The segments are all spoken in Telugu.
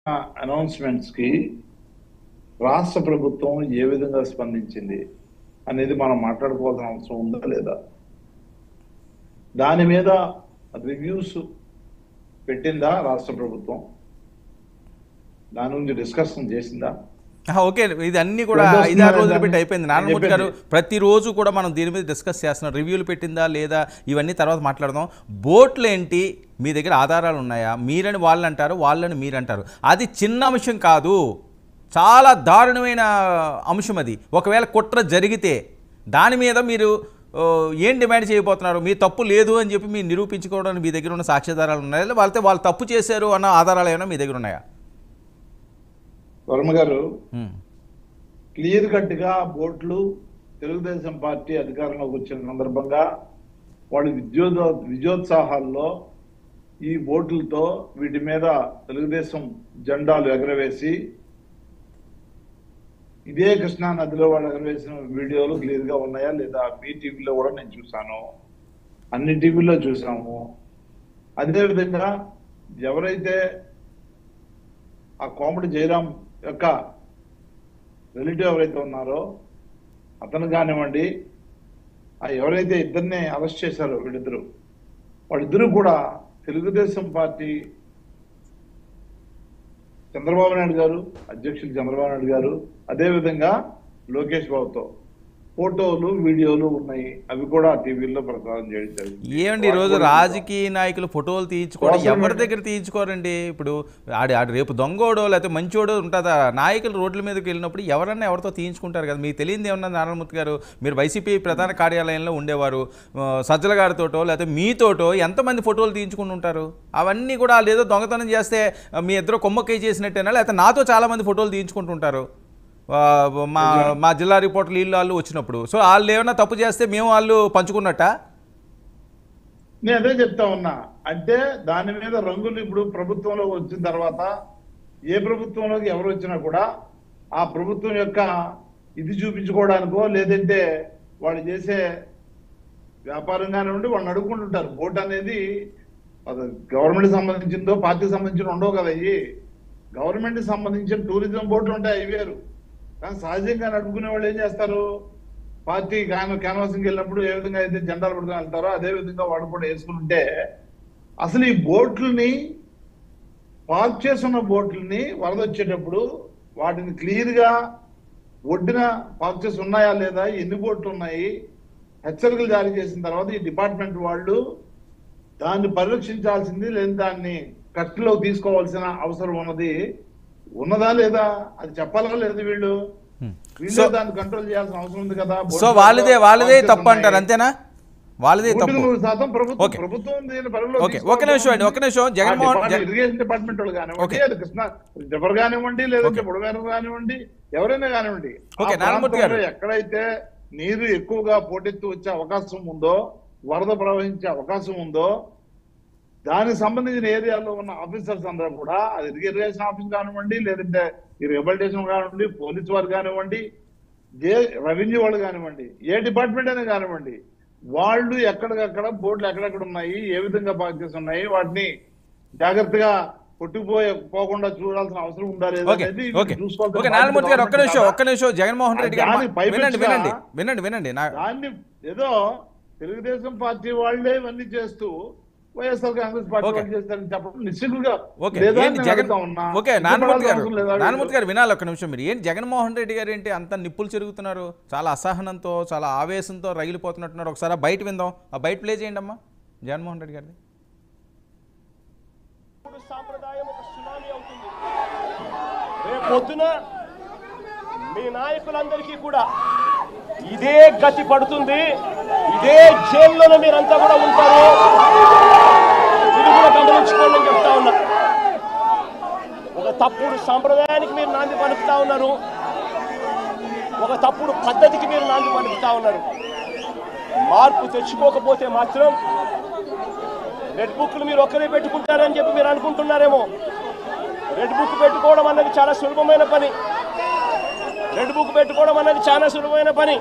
అనౌన్స్మెంట్స్ కి రాష్ట్ర ప్రభుత్వం ఏ విధంగా స్పందించింది అనేది మనం మాట్లాడుకోవాల్సిన అవసరం ఉందా లేదా? దాని మీద రివ్యూస్ పెట్టిందా రాష్ట్ర ప్రభుత్వం? దాని గురించి డిస్కషన్ చేసిందా? ఓకే, ఇది అన్ని కూడా 5-6 రోజులు పెట్టి అయిపోయింది. నారాయణమూర్తి గారు ప్రతిరోజు కూడా మనం దీని మీద డిస్కస్ చేస్తున్నాం. రివ్యూలు పెట్టిందా లేదా ఇవన్నీ తర్వాత మాట్లాడదాం. బోట్లు ఏంటి, మీ దగ్గర ఆధారాలు ఉన్నాయా? మీరని వాళ్ళు అంటారు, వాళ్ళని మీరు అంటారు. అది చిన్న అంశం కాదు, చాలా దారుణమైన అంశం అది. ఒకవేళ కుట్ర జరిగితే దాని మీద మీరు ఏం డిమాండ్ చేయబోతున్నారు? మీ తప్పు లేదు అని చెప్పి మీరు నిరూపించుకోవడానికి మీ దగ్గర ఉన్న సాక్ష్యాధారాలు ఉన్నాయా? లేదా వాళ్ళు తప్పు చేశారు అన్న ఆధారాలు ఏమైనా మీ దగ్గర ఉన్నాయా? వర్మ గారు, క్లియర్ కట్ గా బోట్లు తెలుగుదేశం పార్టీ అధికారంలోకి వచ్చిన సందర్భంగా వాళ్ళు విజయోత్సాహాల్లో ఈ బోట్లతో వీటి మీద తెలుగుదేశం జెండాలు ఎగరవేసి ఇదే కృష్ణా నదిలో వాళ్ళు ఎగరవేసిన వీడియోలు క్లియర్ గా ఉన్నాయా లేదా? మీ టీవీలో కూడా నేను చూసాను, అన్ని టీవీల్లో చూసాము. అదేవిధంగా ఎవరైతే ఆ కోమటి జయరాం యొక్క రిలేటివ్ ఎవరైతే ఉన్నారో అతను కానివ్వండి, ఆ ఎవరైతే ఇద్దరిని అరెస్ట్ చేశారో వాళ్ళిద్దరూ కూడా తెలుగుదేశం పార్టీ చంద్రబాబు నాయుడు గారు, అధ్యక్షులు చంద్రబాబు నాయుడు గారు, అదేవిధంగా లోకేష్ బాబుతో ఫోటోలు వీడియోలు ఉన్నాయి. అవి కూడా టీవీలో ప్రసారం చేయడం జరిగింది. ఏమండి, ఈరోజు రాజకీయ నాయకులు ఫోటోలు తీయించుకోవడం ఎవరి దగ్గర తీయించుకోరండి? ఇప్పుడు ఆడు రేపు దొంగోడో లేకపోతే మంచోడో ఉంటుందా? నాయకులు రోడ్ల మీదకి వెళ్ళినప్పుడు ఎవరన్నా ఎవరితో తీయించుకుంటారు కదా. మీకు తెలియదు ఏమన్నా నారాయణమూర్తి గారు? మీరు వైసీపీ ప్రధాన కార్యాలయంలో ఉండేవారు, సజ్జల గారితోటో లేకపోతే మీతోటో ఎంతమంది ఫోటోలు తీయించుకుని ఉంటారు? అవన్నీ కూడా వాళ్ళు ఏదో దొంగతనం చేస్తే మీ ఇద్దరు కొమ్మక్కై చేసినట్టేనా, లేకపోతే నాతో చాలామంది ఫోటోలు తీయించుకుంటుంటారు మా జిల్లా రిపోర్టర్లు వాళ్ళు వచ్చినప్పుడు. సో వాళ్ళు ఏమైనా తప్పు చేస్తే మేము వాళ్ళు పంచుకున్నట్ట? నేను అదే చెప్తా ఉన్నా. అంటే దాని మీద రంగులు ఇప్పుడు ప్రభుత్వంలో వచ్చిన తర్వాత ఏ ప్రభుత్వంలోకి ఎవరు వచ్చినా కూడా ఆ ప్రభుత్వం యొక్క ఇది చూపించుకోవడానికో లేదంటే వాళ్ళు చేసే వ్యాపారంగానే ఉండి వాళ్ళని అడుగుకుంటుంటారు. బోట్ అనేది గవర్నమెంట్ సంబంధించిందో పార్టీకి సంబంధించిన ఉండవు కదా. ఇవి గవర్నమెంట్ సంబంధించిన టూరిజం బోట్లు ఉంటాయి, అవి వేరు. కానీ సహజంగా నడుపుకునే వాళ్ళు ఏం చేస్తారు? పార్టీ క్యాన్వాసింగ్కి వెళ్ళినప్పుడు ఏ విధంగా అయితే జెండాలు పడుకుని వెళ్తారో అదే విధంగా వాడు కూడా వేసుకుంటే, అసలు ఈ బోట్లని పార్క్ చేస్తున్న బోట్లని వరద వచ్చేటప్పుడు వాటిని క్లియర్ గా ఒడ్డున పార్క్ చేసి ఉన్నాయా లేదా, ఎన్ని బోట్లు ఉన్నాయి, హెచ్చరికలు జారీ చేసిన తర్వాత ఈ డిపార్ట్మెంట్ వాళ్ళు దాన్ని పరిరక్షించాల్సింది లేదా దాన్ని కట్టులో తీసుకోవాల్సిన అవసరం ఉన్నదా లేదా అది చెప్పాలా లేదు? వీళ్ళు దాన్ని కంట్రోల్ చేయాల్సిన అవసరం ఉంది కదా. సో వాళ్ళదే తప్పు అంటారు, అంతేనా? వాళ్ళదే తప్పు. 100% ప్రభుత్వం ఒక నిమిషం జగన్మోహన్ ఇరిగేషన్ డిపార్ట్మెంట్ వాళ్ళు కానివ్వండి, అది కృష్ణ రివర్ కానివ్వండి, లేదంటే బుడమేర కానివ్వండి, ఎవరైనా కానివ్వండి, ఎక్కడైతే నీరు ఎక్కువగా పోటెత్తి వచ్చే అవకాశం ఉందో, వరద ప్రవహించే అవకాశం ఉందో, దానికి సంబంధించిన ఏరియాలో ఉన్న ఆఫీసర్స్ అందరూ కూడా, అది ఇరిగేషన్ ఆఫీస్ కానివ్వండి, లేదంటే ఈ రిహబిలిటేషన్ కానివ్వండి, పోలీస్ వారు కానివ్వండి, రెవెన్యూ వాళ్ళు కానివ్వండి, ఏ డిపార్ట్మెంట్ అయినా కానివ్వండి, వాళ్ళు ఎక్కడికక్కడ బోర్డులు ఎక్కడెక్కడ ఉన్నాయి, ఏ విధంగా పార్క్ చేసి ఉన్నాయి, వాటిని జాగ్రత్తగా పోకుండా చూడాల్సిన అవసరం ఉందా లేదా అనేది చూసుకోవాలి. నారాయణమూర్తి గారు ఒక్క నిమిషం జగన్మోహన్ రెడ్డి గారు వినండి. దాన్ని ఏదో తెలుగుదేశం పార్టీ వాళ్ళే ఇవన్నీ చేస్తూ వైఎస్ఆర్ కాంగ్రెస్ పార్టీ వాళ్ళు చేస్తారని చెప్పడం నిశ్చితంగా నారాయణమూర్తి గారు వినాలి ఒక్క నిమిషం. మీరు ఏంటి జగన్మోహన్ రెడ్డి గారు ఏంటి అంత నిప్పులు చెరుగుతున్నారు? చాలా అసహనంతో, చాలా ఆవేశంతో రగిలిపోతున్నట్టున్నారు. ఒకసారి బయట విందాం, ఆ బయట ప్లే చేయండి అమ్మా జగన్మోహన్ రెడ్డి గారిది. సాంప్రదాయం ఒక సునామీ అవుతుంది. రేపు పొద్దున మీ నాయకులందరికీ కూడా ఇదే గతి పడుతుంది, ఇదే జైల్లోనే మీరంతా కూడా ఉంటారు. ఇది కూడా గమనించుకోండి అని చెప్తా ఉన్నా. ఒక తప్పుడు సాంప్రదాయానికి మీరు నాంది పలుకుతా ఉన్నారు, ఒక తప్పుడు పద్ధతికి మీరు నాంది పలుకుతా ఉన్నారు. మార్పు తెచ్చుకోకపోతే మాత్రం రెడ్ బుక్లు మీరు ఒక్కరే పెట్టుకుంటారని చెప్పి మీరు అనుకుంటున్నారేమో. రెడ్ బుక్ పెట్టుకోవడం అన్నది చాలా సులభమైన పని. రెడ్ బుక్ పెట్టుకోవడం అన్నది చాలా సులభమైన పని.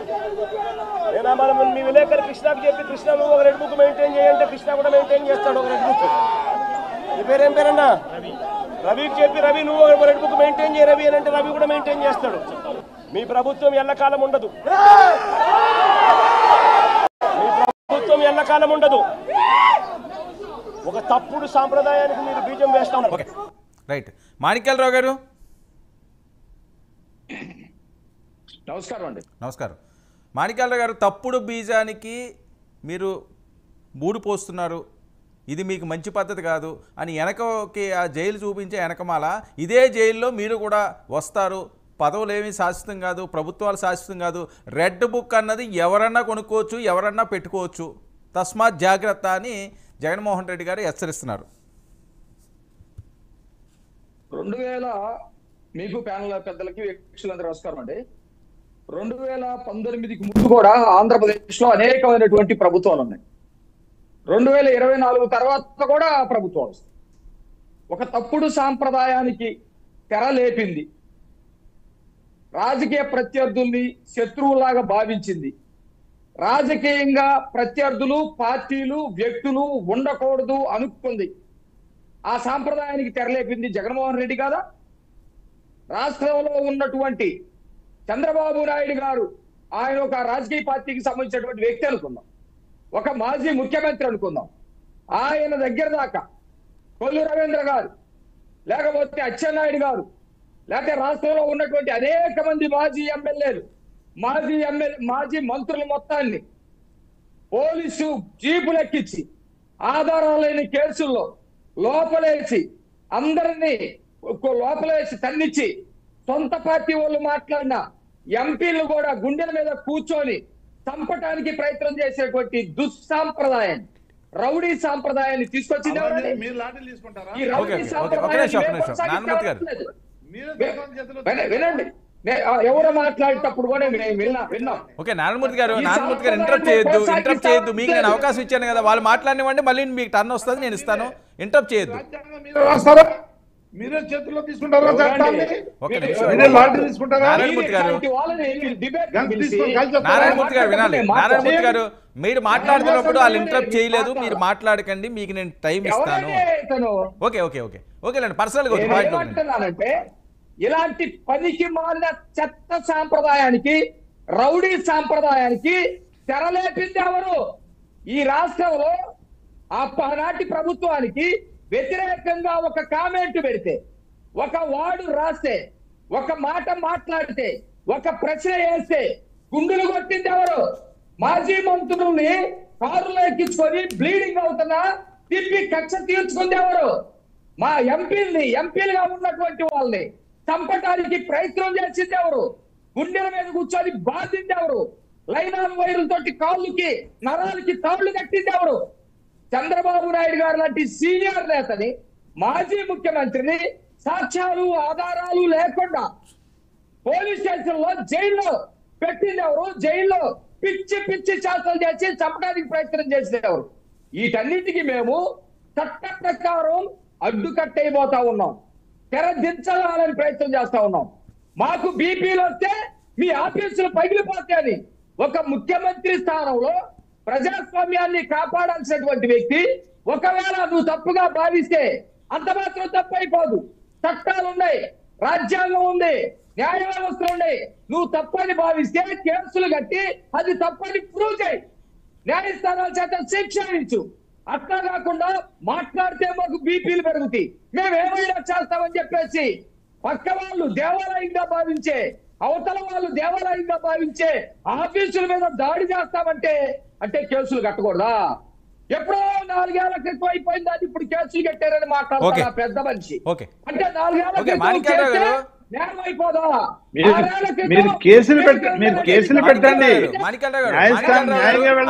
నేను మనం మీ విలేకరు కృష్ణకు చెప్పి, కృష్ణ నువ్వు ఒక రెడ్ బుక్ మెయింటైన్ చేయంటే కృష్ణ కూడా మెయింటైన్ చేస్తాడు ఒక రెడ్ బుక్. నీ పేరేం పేరన్నా? రవికి చెప్పి రవి నువ్వు రెడ్ బుక్ మెయింటైన్ చేయ రవి అని అంటే రవి కూడా మెయింటైన్ చేస్తాడు. మీ ప్రభుత్వం ఎల్లకాలం ఉండదు, మీ ప్రభుత్వం ఎల్లకాలం ఉండదు. ఒక తప్పుడు సాంప్రదాయానికి మీరు బీజం వేస్తా ఉన్నారు. Okay right. మాణిక్యాలరావు గారు నమస్కారం అండి. నమస్కారం. మాణిక్యాలరావు గారు, తప్పుడు బీజానికి మీరు మూడు పోస్తున్నారు, ఇది మీకు మంచి పద్ధతి కాదు అని వెనకకి ఆ జైలు చూపించే వెనకమాల ఇదే జైల్లో మీరు కూడా వస్తారు, పదవులు ఏమీ శాశ్వతం కాదు, ప్రభుత్వాలు శాశ్వతం కాదు, రెడ్ బుక్ అన్నది ఎవరన్నా కొనుక్కోవచ్చు, ఎవరన్నా పెట్టుకోవచ్చు, తస్మాత్ జాగ్రత్త అని జగన్మోహన్ రెడ్డి గారు హెచ్చరిస్తున్నారు. 2000 మీకు ప్యానల్ పెద్దలకి వీక్షకులందరూ నమస్కారం అండి. 2019కి ముందు కూడా ఆంధ్రప్రదేశ్ లో అనేకమైనటువంటి ప్రభుత్వాలు ఉన్నాయి. 2024 తర్వాత కూడా ప్రభుత్వాలు వస్తాయి. ఒక తప్పుడు సాంప్రదాయానికి తెర లేపింది, రాజకీయ ప్రత్యర్థుల్ని శత్రువులాగా భావించింది. రాజకీయంగా ప్రత్యర్థులు, పార్టీలు, వ్యక్తులు ఉండకూడదు అనుకుంది. ఆ సాంప్రదాయానికి తెరలేపింది జగన్మోహన్ రెడ్డి కాదా? రాష్ట్రంలో ఉన్నటువంటి చంద్రబాబు నాయుడు గారు, ఆయన ఒక రాజకీయ పార్టీకి సంబంధించినటువంటి వ్యక్తి అనుకుందాం, ఒక మాజీ ముఖ్యమంత్రి అనుకుందాం, ఆయన దగ్గర దాకా కొల్లు రవీంద్ర గారు, లేకపోతే అచ్చెన్నాయుడు గారు, లేకపోతే రాష్ట్రంలో ఉన్నటువంటి అనేక మంది మాజీ ఎమ్మెల్యేలు, మాజీ మంత్రుల మొత్తాన్ని పోలీసు జీపులెక్కించి ఆధారాలు లేని కేసుల్లో లోపలేసి అందరినీ లోపలేసి తన్నిచ్చి సొంత పార్టీ వాళ్ళు మాట్లాడిన ఎంపీలు కూడా గుండెల మీద కూర్చొని చంపటానికి ప్రయత్నం చేసేటువంటి దుస్సాంప్రదాయాన్ని, రౌడీ సాంప్రదాయాన్ని తీసుకొచ్చింది ఎవరండి? మీరు లాఠీలు తీసుకుంటారా? ఈ రౌడీ వినండి, ఎవరు మాట్లాడేటప్పుడు కూడా విన్నాం. ఓకే నారాయణమూర్తి గారు ఇంటరప్ట్ చేయొద్దు. మీకు నేను అవకాశం ఇచ్చాను కదా, వాళ్ళు మాట్లాడినివ్వండి, మళ్ళీ మీకు టర్న్ వస్తుంది, నేను ఇస్తాను. ఇంటరప్ట్ చేయొద్దు. మీరే చేతుల్లో తీసుకుంటారా? నారాయణమూర్తి గారు వినాలి. నారాయణమూర్తి గారు, మీరు మాట్లాడుతున్నప్పుడు వాళ్ళు ఇంటరప్ట్ చేయలేదు, మీరు మాట్లాడకండి, మీకు నేను టైం ఇస్తాను. ఓకే ఓకే ఓకే ఓకేలేండి, పర్సనల్ గా ఇలాంటి పనికి మాలిన చెత్త సాంప్రదాయానికి, రౌడీ సాంప్రదాయానికి తెరలేపింది ఎవరు? ఈ రాష్ట్రంలో ఆనాటి ప్రభుత్వానికి వ్యతిరేకంగా ఒక కామెంట్ పెడితే, ఒక వార్డు రాస్తే, ఒక మాట మాట్లాడితే, ఒక ప్రశ్న వేస్తే గుండెలు కొట్టింది ఎవరు? మాజీ మంత్రుల్ని కారులో ఎక్కించుకొని బ్లీడింగ్ అవుతున్నా తిప్పి కక్ష తీర్చుకుంది ఎవరు? మా ఎంపీలుగా ఉన్నటువంటి వాళ్ళని చంపటానికి ప్రయత్నం చేసింది ఎవరు? గుండెల మీద కూర్చొని బాధింది ఎవరు? లైనాన్ వైర్లతోటి కాళ్ళకి నరాలకి తాళ్లు కట్టింది ఎవరు? చంద్రబాబు నాయుడు గారు లాంటి సీనియర్ నేతని, మాజీ ముఖ్యమంత్రిని సాక్ష్యాలు ఆధారాలు లేకుండా పోలీస్ స్టేషన్ లో జైల్లో పెట్టింది ఎవరు? జైల్లో పిచ్చి చేష్టలు చేసి చంపడానికి ప్రయత్నం చేసింది ఎవరు? వీటన్నిటికీ మేము చట్ట ప్రకారం అడ్డుకట్టయిపోతా ఉన్నాం, తెరదించాలని ప్రయత్నం చేస్తా ఉన్నాం. మాకు బీపీలు వస్తే మీ ఆఫీసులు పగిలిపోతాయని ఒక ముఖ్యమంత్రి స్థానంలో ప్రజాస్వామ్యాన్ని కాపాడాల్సినటువంటి వ్యక్తి, ఒకవేళ నువ్వు తప్పుగా భావిస్తే అంత మాత్రం తప్పు అయిపోదు. చట్టాలు ఉన్నాయి, రాజ్యాంగం ఉంది, న్యాయ వ్యవస్థ ఉన్నాయి. నువ్వు తప్పని భావిస్తే కేసులు కట్టి అది తప్పని ప్రూవ్ చేయి, న్యాయస్థానాల చేత శిక్షించు. అట్లా కాకుండా మాట్లాడితే మాకు బీపీలు పెరుగుతాయి, మేము ఏమైనా చేస్తామని చెప్పేసి పక్క వాళ్ళు దేవాలయంగా భావించే, అవతల వాళ్ళు దేవాలయంగా భావించే ఆఫీసుల మీద దాడి చేస్తామంటే అంటే కేసులు కట్టకూడదా? ఎప్పుడో 4 ఏళ్ల క్రితం అయిపోయింది, అది ఇప్పుడు కేసులు కట్టారని మాట్లాడుతున్నా పెద్ద మనిషి. అంటే 4 ఏళ్ల క్రితం నేరం అయిపోదా? మీరు కేసులు పెట్టండి.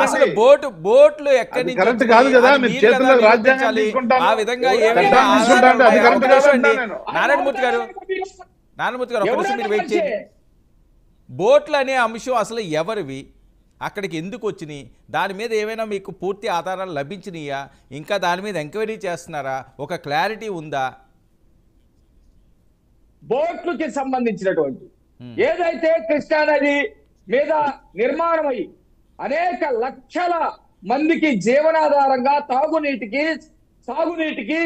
అసలు బోట్లు ఎక్కడి నుంచి కరెక్ట్ కాదు కదా, మీరు చేతుల్లో రాజ్యాంగం తీసుకుంటారు. ఆ విధంగా నారాయణమూర్తి గారు ఒక నిమిషం మీరు వెయిట్ చేయండి. బోట్లు అనే అంశం అసలు ఎవరివి, అక్కడికి ఎందుకు వచ్చినాయి, దాని మీద ఏమైనా మీకు పూర్తి ఆధారాలు లభించినాయా, ఇంకా దాని మీద ఎంక్వైరీ చేస్తున్నారా, ఒక క్లారిటీ ఉందా? బోట్లకి సంబంధించినటువంటి ఏదైతే కృష్ణానది మీద నిర్మాణమై అనేక లక్షల మందికి జీవనాధారంగా తాగునీటికి సాగునీటికి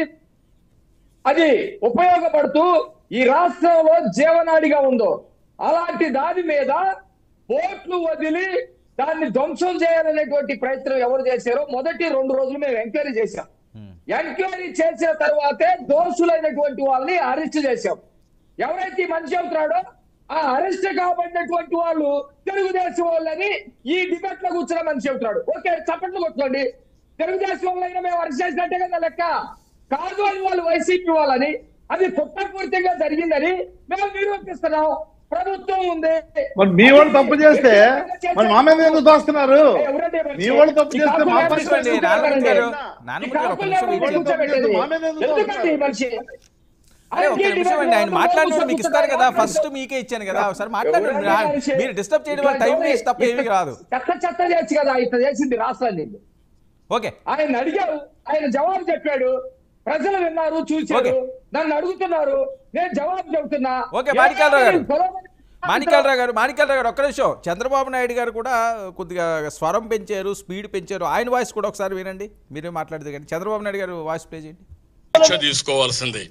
అది ఉపయోగపడుతూ ఈ రాష్ట్రంలో జీవనాడిగా ఉందో అలాంటి దాని మీద బోట్లు వదిలి దాన్ని ధ్వంసం చేయాలనేటువంటి ప్రయత్నం ఎవరు చేశారో మొదటి 2 రోజులు మేము ఎంక్వైరీ చేశాం. ఎంక్వైరీ చేసిన తర్వాతే దోషులైనటువంటి వాళ్ళని అరెస్ట్ చేశాం. ఎవరైతే ఈ మనిషి అవుతున్నాడో ఆ అరెస్ట్ కాబడినటువంటి వాళ్ళు తెలుగుదేశం వాళ్ళని ఈ డిబేట్ లో కూర్చున్న మనిషి అవుతున్నాడు. ఓకే, చప్పట్లు కొట్టుకోండి. తెలుగుదేశం వాళ్ళైనా మేము అరెస్ట్ చేసినట్టే కదా లెక్క. కాదు అని వాళ్ళు వైసీపీ వాళ్ళని, అది కుట్రపూర్తిగా జరిగిందని మేము నిరూపిస్తున్నాం. ప్రభుత్వం ఉంది. మరి మీ వాళ్ళు తప్పు చేస్తే మరి మా మీద ఎందుకు దోస్తున్నారు? మీ వాళ్ళు తప్పు చేస్తే మా పైన ఆయన మాట్లాడినప్పుడు మీకు ఇస్తారు కదా, ఫస్ట్ మీకే ఇచ్చాను కదా, ఒకసారి మాట్లాడండి. మీరు డిస్టర్బ్ చేయడం వల్ల టైం వేస్ట్ తప్ప ఏమీ కాదు. చెత్త చేయొచ్చు కదా, ఇట్లా చేసింది రాష్ట్రాన్ని. ఓకే, ఆయన అడిగారు, ఆయన జవాబు చెప్పాడు. ప్రజలు విన్నారు, చూశారు, నన్ను అడుగుతున్నారు, నేను జవాబు చెబుతున్నా. ఓకే, మాణిక్యాలరావు గారు ఒక్క నిమిషం. చంద్రబాబు నాయుడు గారు కూడా కొద్దిగా స్వరం పెంచారు, స్పీడ్ పెంచారు. ఆయన వాయిస్ కూడా ఒకసారి వినండి. మీరే మాట్లాడితే కానీ చంద్రబాబు నాయుడు గారు వాయిస్ ప్లే చేయండి. తీసుకోవాల్సింది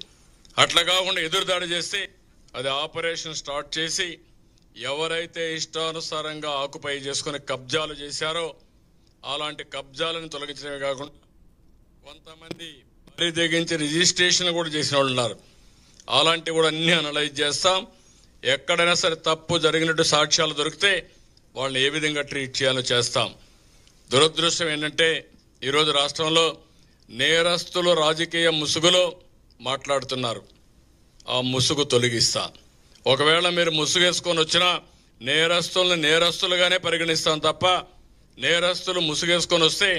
అట్లా కాకుండా ఎదురుదాడి చేస్తే అది ఆపరేషన్ స్టార్ట్ చేసి ఎవరైతే ఇష్టానుసారంగా ఆకుపై చేసుకుని కబ్జాలు చేశారో అలాంటి కబ్జాలను తొలగించడమే కాకుండా కొంతమంది బరి తెగించి రిజిస్ట్రేషన్ కూడా చేసిన వాళ్ళు ఉన్నారు. అలాంటివి కూడా అన్ని అనలైజ్ చేస్తాం. ఎక్కడైనా సరే తప్పు జరిగినట్టు సాక్ష్యాలు దొరికితే వాళ్ళని ఏ విధంగా ట్రీట్ చేయాలో చేస్తాం. దురదృష్టం ఏంటంటే ఈరోజు రాష్ట్రంలో నేరస్తులు రాజకీయ ముసుగులో మాట్లాడుతున్నారు. ఆ ముసుగు తొలగిస్తా. ఒకవేళ మీరు ముసుగేసుకొని వచ్చినా నేరస్తుల్ని నేరస్తులుగానే పరిగణిస్తాం తప్ప నేరస్తులు ముసుగేసుకొని వస్తే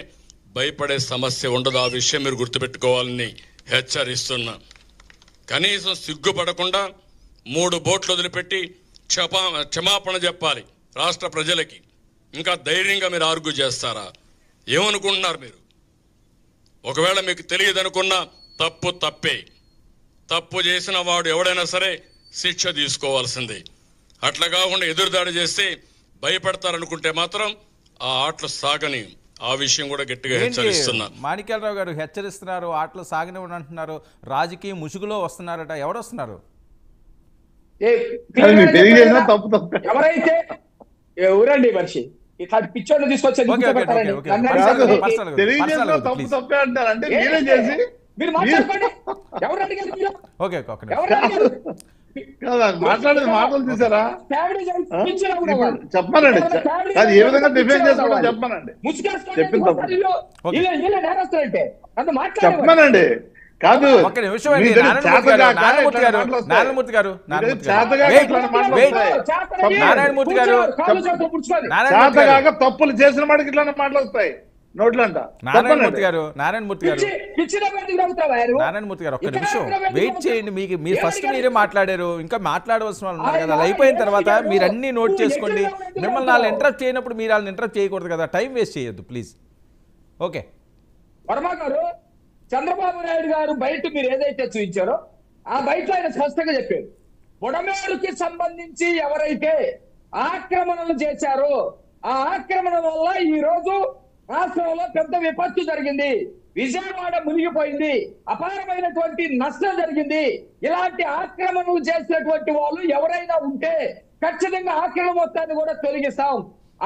భయపడే సమస్య ఉండదు. ఆ విషయం మీరు గుర్తుపెట్టుకోవాలని హెచ్చరిస్తున్నా. కనీసం సిగ్గుపడకుండా 3 బోట్లు వదిలిపెట్టి క్షమాపణ చెప్పాలి రాష్ట్ర ప్రజలకి. ఇంకా ధైర్యంగా మీరు ఆర్గ్యూ చేస్తారా? ఏమనుకుంటున్నారు మీరు? ఒకవేళ మీకు తెలియదు అనుకున్నా తప్పు తప్పే. తప్పు చేసిన వాడు ఎవడైనా సరే శిక్ష తీసుకోవాల్సిందే. అట్లా కాకుండా ఎదురుదాడి చేస్తే భయపడతారనుకుంటే మాత్రం ఆ ఆటలు సాగని. ఆ విషయం కూడా గట్టిగా హెచ్చరిస్తున్నా. మాణిక్యాలరావు గారు హెచ్చరిస్తున్నారు, ఆటలు సాగని అంటున్నారు, రాజకీయ ముసుగులో వస్తున్నారట. ఎవరు వస్తున్నారు? ఎవరైతే ఎవరండి మనిషి ఇట్లా పిచ్చోళ్ళు తీసుకొచ్చి మీరు మాట్లాడుకోండి. ఎవరు అడిగారు మీరు? మాట్లాడేది మాటలు చూసారా? చెప్పానండి, అది ఏ విధంగా డిఫెండ్ చేసుకోవడం చెప్పానండి. చెప్పానండి. కాదు నారాయణమూర్తి గారు తప్పులు చేసిన వాడికి ఇట్లా మాటలు వస్తాయి నోట్లంట. నారాయణమూర్తి గారు ఒక్క నిమిషం వెయిట్ చేయండి. మీరు ఫస్ట్ మీరే మాట్లాడారు, ఇంకా మాట్లాడవలసిన వాళ్ళు ఉన్నారు కదా. అది అయిపోయిన తర్వాత మీరు అన్ని నోట్ చేసుకోండి. మిమ్మల్ని వాళ్ళు ఇంటరప్ట్ చేయనప్పుడు మీరు వాళ్ళని ఇంటరప్ట్ చేయకూడదు కదా. టైం వేస్ట్ చేయొద్దు ప్లీజ్. ఓకే, వర్మ గారు, చంద్రబాబు నాయుడు గారు బయట మీరు ఏదైతే చూపించారో ఆ బయట ఆయన స్పష్టంగా చెప్పారు. బుడమేరుకి సంబంధించి ఎవరైతే ఆక్రమణలు చేశారో ఆ ఆక్రమణ వల్ల ఈ రోజు రాష్ట్రంలో పెద్ద విపత్తు జరిగింది. విజయవాడ మునిగిపోయింది. అపారమైనటువంటి నష్టం జరిగింది. ఇలాంటి ఆక్రమణలు చేసినటువంటి వాళ్ళు ఎవరైనా ఉంటే ఖచ్చితంగా ఆక్రమణ మొత్తాన్ని కూడా తొలగిస్తాం.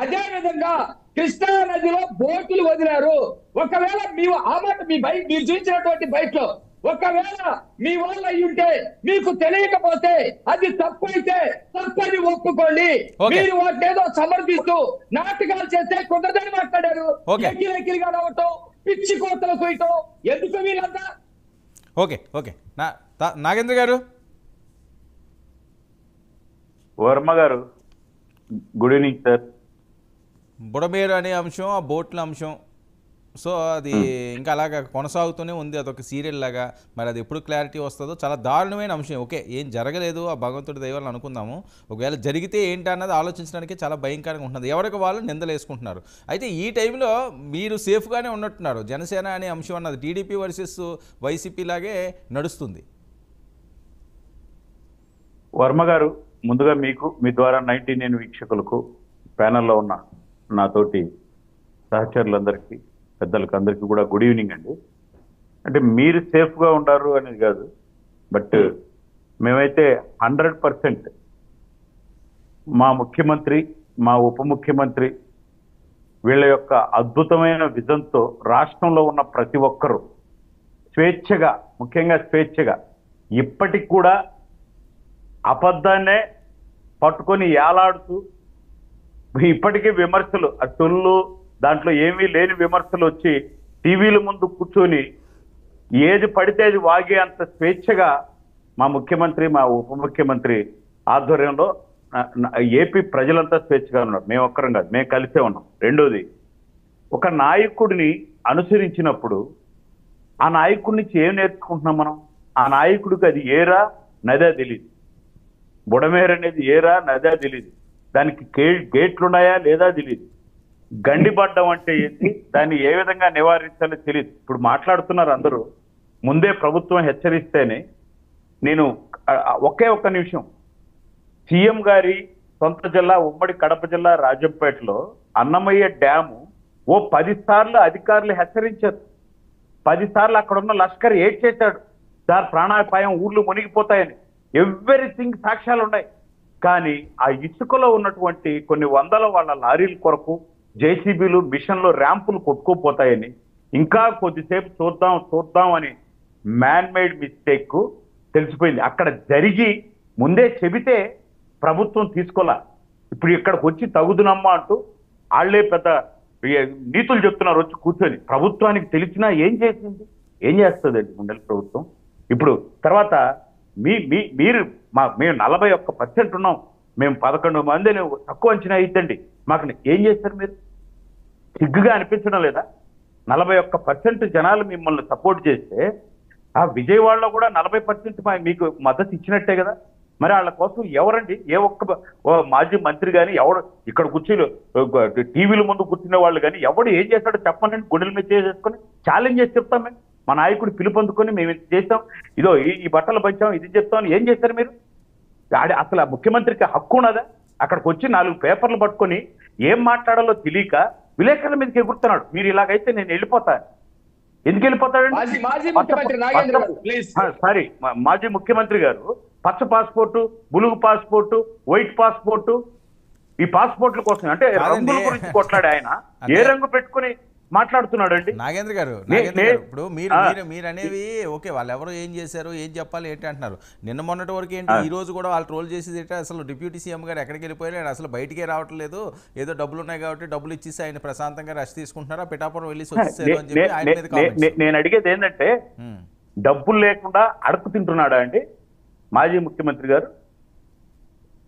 అదే విధంగా కృష్ణా నదిలో బోట్లు వదిలారు. ఒకవేళ మీరు చూపించినటువంటి బయటలో ఒకవేళ మీ వాళ్ళు అయి ఉంటే మీకు తెలియకపోతే అది తప్పు అయితే తప్పని ఒప్పుకోండి. మీరు వాటిని ఏదో సమర్థిస్తూ నాటకాలు చేస్తే కుదరదని మాట్లాడారు. ఎక్కిగా రావటం, పిచ్చి కోతలు కొయ్యటం ఎందుకు వీళ్ళంతా? ఓకే ఓకే నాగేంద్ర గారు. వర్మ గారు, గుడ్ ఈవినింగ్ సార్. బుడమేరు అనే అంశం, ఆ బోట్ల అంశం, సో అది ఇంకా అలాగా కొనసాగుతూనే ఉంది. అదొక సీరియల్ లాగా. మరి అది ఎప్పుడు క్లారిటీ వస్తుందో. చాలా దారుణమైన అంశం. ఓకే, ఏం జరగలేదు, ఆ భగవంతుడి దయ వల్ల అనుకుందాము. ఒకవేళ జరిగితే ఏంటి అన్నది ఆలోచించడానికి చాలా భయంకరంగా ఉంటుంది. ఎవరికి వాళ్ళు నిందలు వేసుకుంటున్నారు. అయితే ఈ టైంలో మీరు సేఫ్గానే ఉన్నట్టున్నారు. జనసేన అనే అంశం అన్నది టీడీపీ వర్సెస్ వైసీపీ లాగే నడుస్తుంది. వర్మ గారు, ముందుగా మీకు, మీ ద్వారా 99 వీక్షకులకు, ప్యానల్లో ఉన్న నాతోటి సహచరులందరికీ, పెద్దలకు అందరికీ కూడా గుడ్ ఈవినింగ్ అండి. అంటే మీరు సేఫ్గా ఉంటారు అనేది కాదు, బట్ మేమైతే 100% మా ముఖ్యమంత్రి, మా ఉప ముఖ్యమంత్రి వీళ్ళ యొక్క అద్భుతమైన విజన్తో రాష్ట్రంలో ఉన్న ప్రతి ఒక్కరూ స్వేచ్ఛగా, ముఖ్యంగా స్వేచ్ఛగా, ఇప్పటికి కూడా అబద్ధాన్నే పట్టుకొని ఏలాడుతూ ఇప్పటికీ విమర్శలు, ఆ తొల్లు దాంట్లో ఏమీ లేని విమర్శలు వచ్చి టీవీల ముందు కూర్చొని ఏది పడితే అది వాగే అంత స్వేచ్ఛగా మా ముఖ్యమంత్రి, మా ఉప ముఖ్యమంత్రి ఆధ్వర్యంలో ఏపీ ప్రజలంతా స్వేచ్ఛగా ఉన్నారు. మేము ఒక్కరం కాదు, మేము కలిసే ఉన్నాం. రెండోది, ఒక నాయకుడిని అనుసరించినప్పుడు ఆ నాయకుడి నుంచి ఏం నేర్చుకుంటున్నాం మనం? ఆ నాయకుడికి అది ఏరా నదే తెలియదు, బుడమేర అనేది ఏరా నదే తెలియదు, దానికి గేట్లు ఉన్నాయా లేదా తెలియదు, గండిపడ్డం అంటే ఏంటి, దాన్ని ఏ విధంగా నివారించాలో తెలియదు. ఇప్పుడు మాట్లాడుతున్నారు అందరూ, ముందే ప్రభుత్వం హెచ్చరిస్తేనే. నేను ఒక్క నిమిషం, సీఎం గారి సొంత జిల్లా ఉమ్మడి కడప జిల్లా రాజంపేటలో అన్నమయ్య డ్యాము 10 సార్లు అధికారులు హెచ్చరించారు. 10 సార్లు అక్కడ ఉన్న లష్కర్ ఏడ్చేశాడు, సార్ ప్రాణాపాయం, ఊర్లు మునిగిపోతాయని. ఎవ్రీథింగ్ సాక్ష్యాలు ఉన్నాయి. కానీ ఆ ఇసుకలో ఉన్నటువంటి కొన్ని వందల వాళ్ళ లారీల కొరకు జేసీబీలు, మిషన్లు, ర్యాంపులు కొట్టుకోపోతాయని, ఇంకా కొద్దిసేపు చూద్దాం అని మ్యాన్ మేడ్ మిస్టేక్ తెలిసిపోయింది. అక్కడ జరిగి ముందే చెబితే ప్రభుత్వం తీసుకోలే. ఇప్పుడు ఇక్కడికి వచ్చి తగుదునమ్మా అంటూ వాళ్లే పెద్ద నీతులు చెప్తున్నారు వచ్చి కూర్చొని. ప్రభుత్వానికి తెలిసినా ఏం చేసింది, ఏం చేస్తుందండి ముందల ప్రభుత్వం? ఇప్పుడు తర్వాత మీరు మేము 41% ఉన్నాం, మేము 11 మందిని తక్కువ అంచనా ఇద్దండి మాకు, ఏం చేస్తారు మీరు? సిగ్గుగా అనిపించడం లేదా? 41% జనాలు మిమ్మల్ని సపోర్ట్ చేస్తే ఆ విజయవాడలో కూడా 40% మీకు మద్దతు ఇచ్చినట్టే కదా. మరి వాళ్ళ కోసం ఎవరండి? ఏ ఒక్క మాజీ మంత్రి కానీ, ఎవడు ఇక్కడ కూర్చొని టీవీల ముందు కూర్చునే వాళ్ళు కానీ ఎవడు ఏం చేస్తాడో చెప్పండి, గుండెల మీద చేసుకొని ఛాలెంజ్ చేసి చెప్తాం. మేము మా నాయకుడు పిలుపొందుకొని మేము ఇది చేస్తాం, ఇదో ఈ బట్టలు పంచాం, ఇది చెప్తాం. ఏం చేస్తారు మీరు? అసలు ముఖ్యమంత్రికి హక్కు ఉన్నదా? అక్కడికి వచ్చి 4 పేపర్లు పట్టుకొని ఏం మాట్లాడాలో తెలియక విలేకరుల మీదకి ఎగురుతున్నాడు. మీరు ఇలాగైతే నేను వెళ్ళిపోతాను. ఎందుకు వెళ్ళిపోతాడండి? సారీ, మాజీ ముఖ్యమంత్రి గారు పచ్చ పాస్పోర్టు, బులుగు పాస్పోర్టు, వైట్ పాస్పోర్టు, ఈ పాస్పోర్ట్ల కోసం అంటే రంగుల గురించి కొట్లాడే ఆయన ఏ రంగు పెట్టుకుని మాట్లాడుతున్నాడండి? నాగేంద్ర గారు ఇప్పుడు మీరు అనేవి ఓకే, వాళ్ళు ఎవరు ఏం చేశారు, ఏం చెప్పాలి ఏంటి అంటున్నారు. నిన్న మొన్నటి వరకు ఏంటి, ఈ రోజు కూడా వాళ్ళు ట్రోల్ చేసేది ఏంటి, అసలు డిప్యూటీ సీఎం గారు ఎక్కడికి వెళ్ళిపోయారు, అసలు బయటికే రావట్లేదు, ఏదో డబ్బులు ఉన్నాయి కాబట్టి డబ్బులు ఇచ్చేసి ఆయన ప్రశాంతంగా రెస్ట్ తీసుకుంటున్నారా, పిఠాపురం వెళ్ళి వచ్చేసారు అని చెప్పి ఆయన మీద కామెంట్స్. నేను అడిగేది ఏంటంటే, డబ్బులు లేకుండా అడుగు తింటున్నాడా అండి మాజీ ముఖ్యమంత్రి గారు?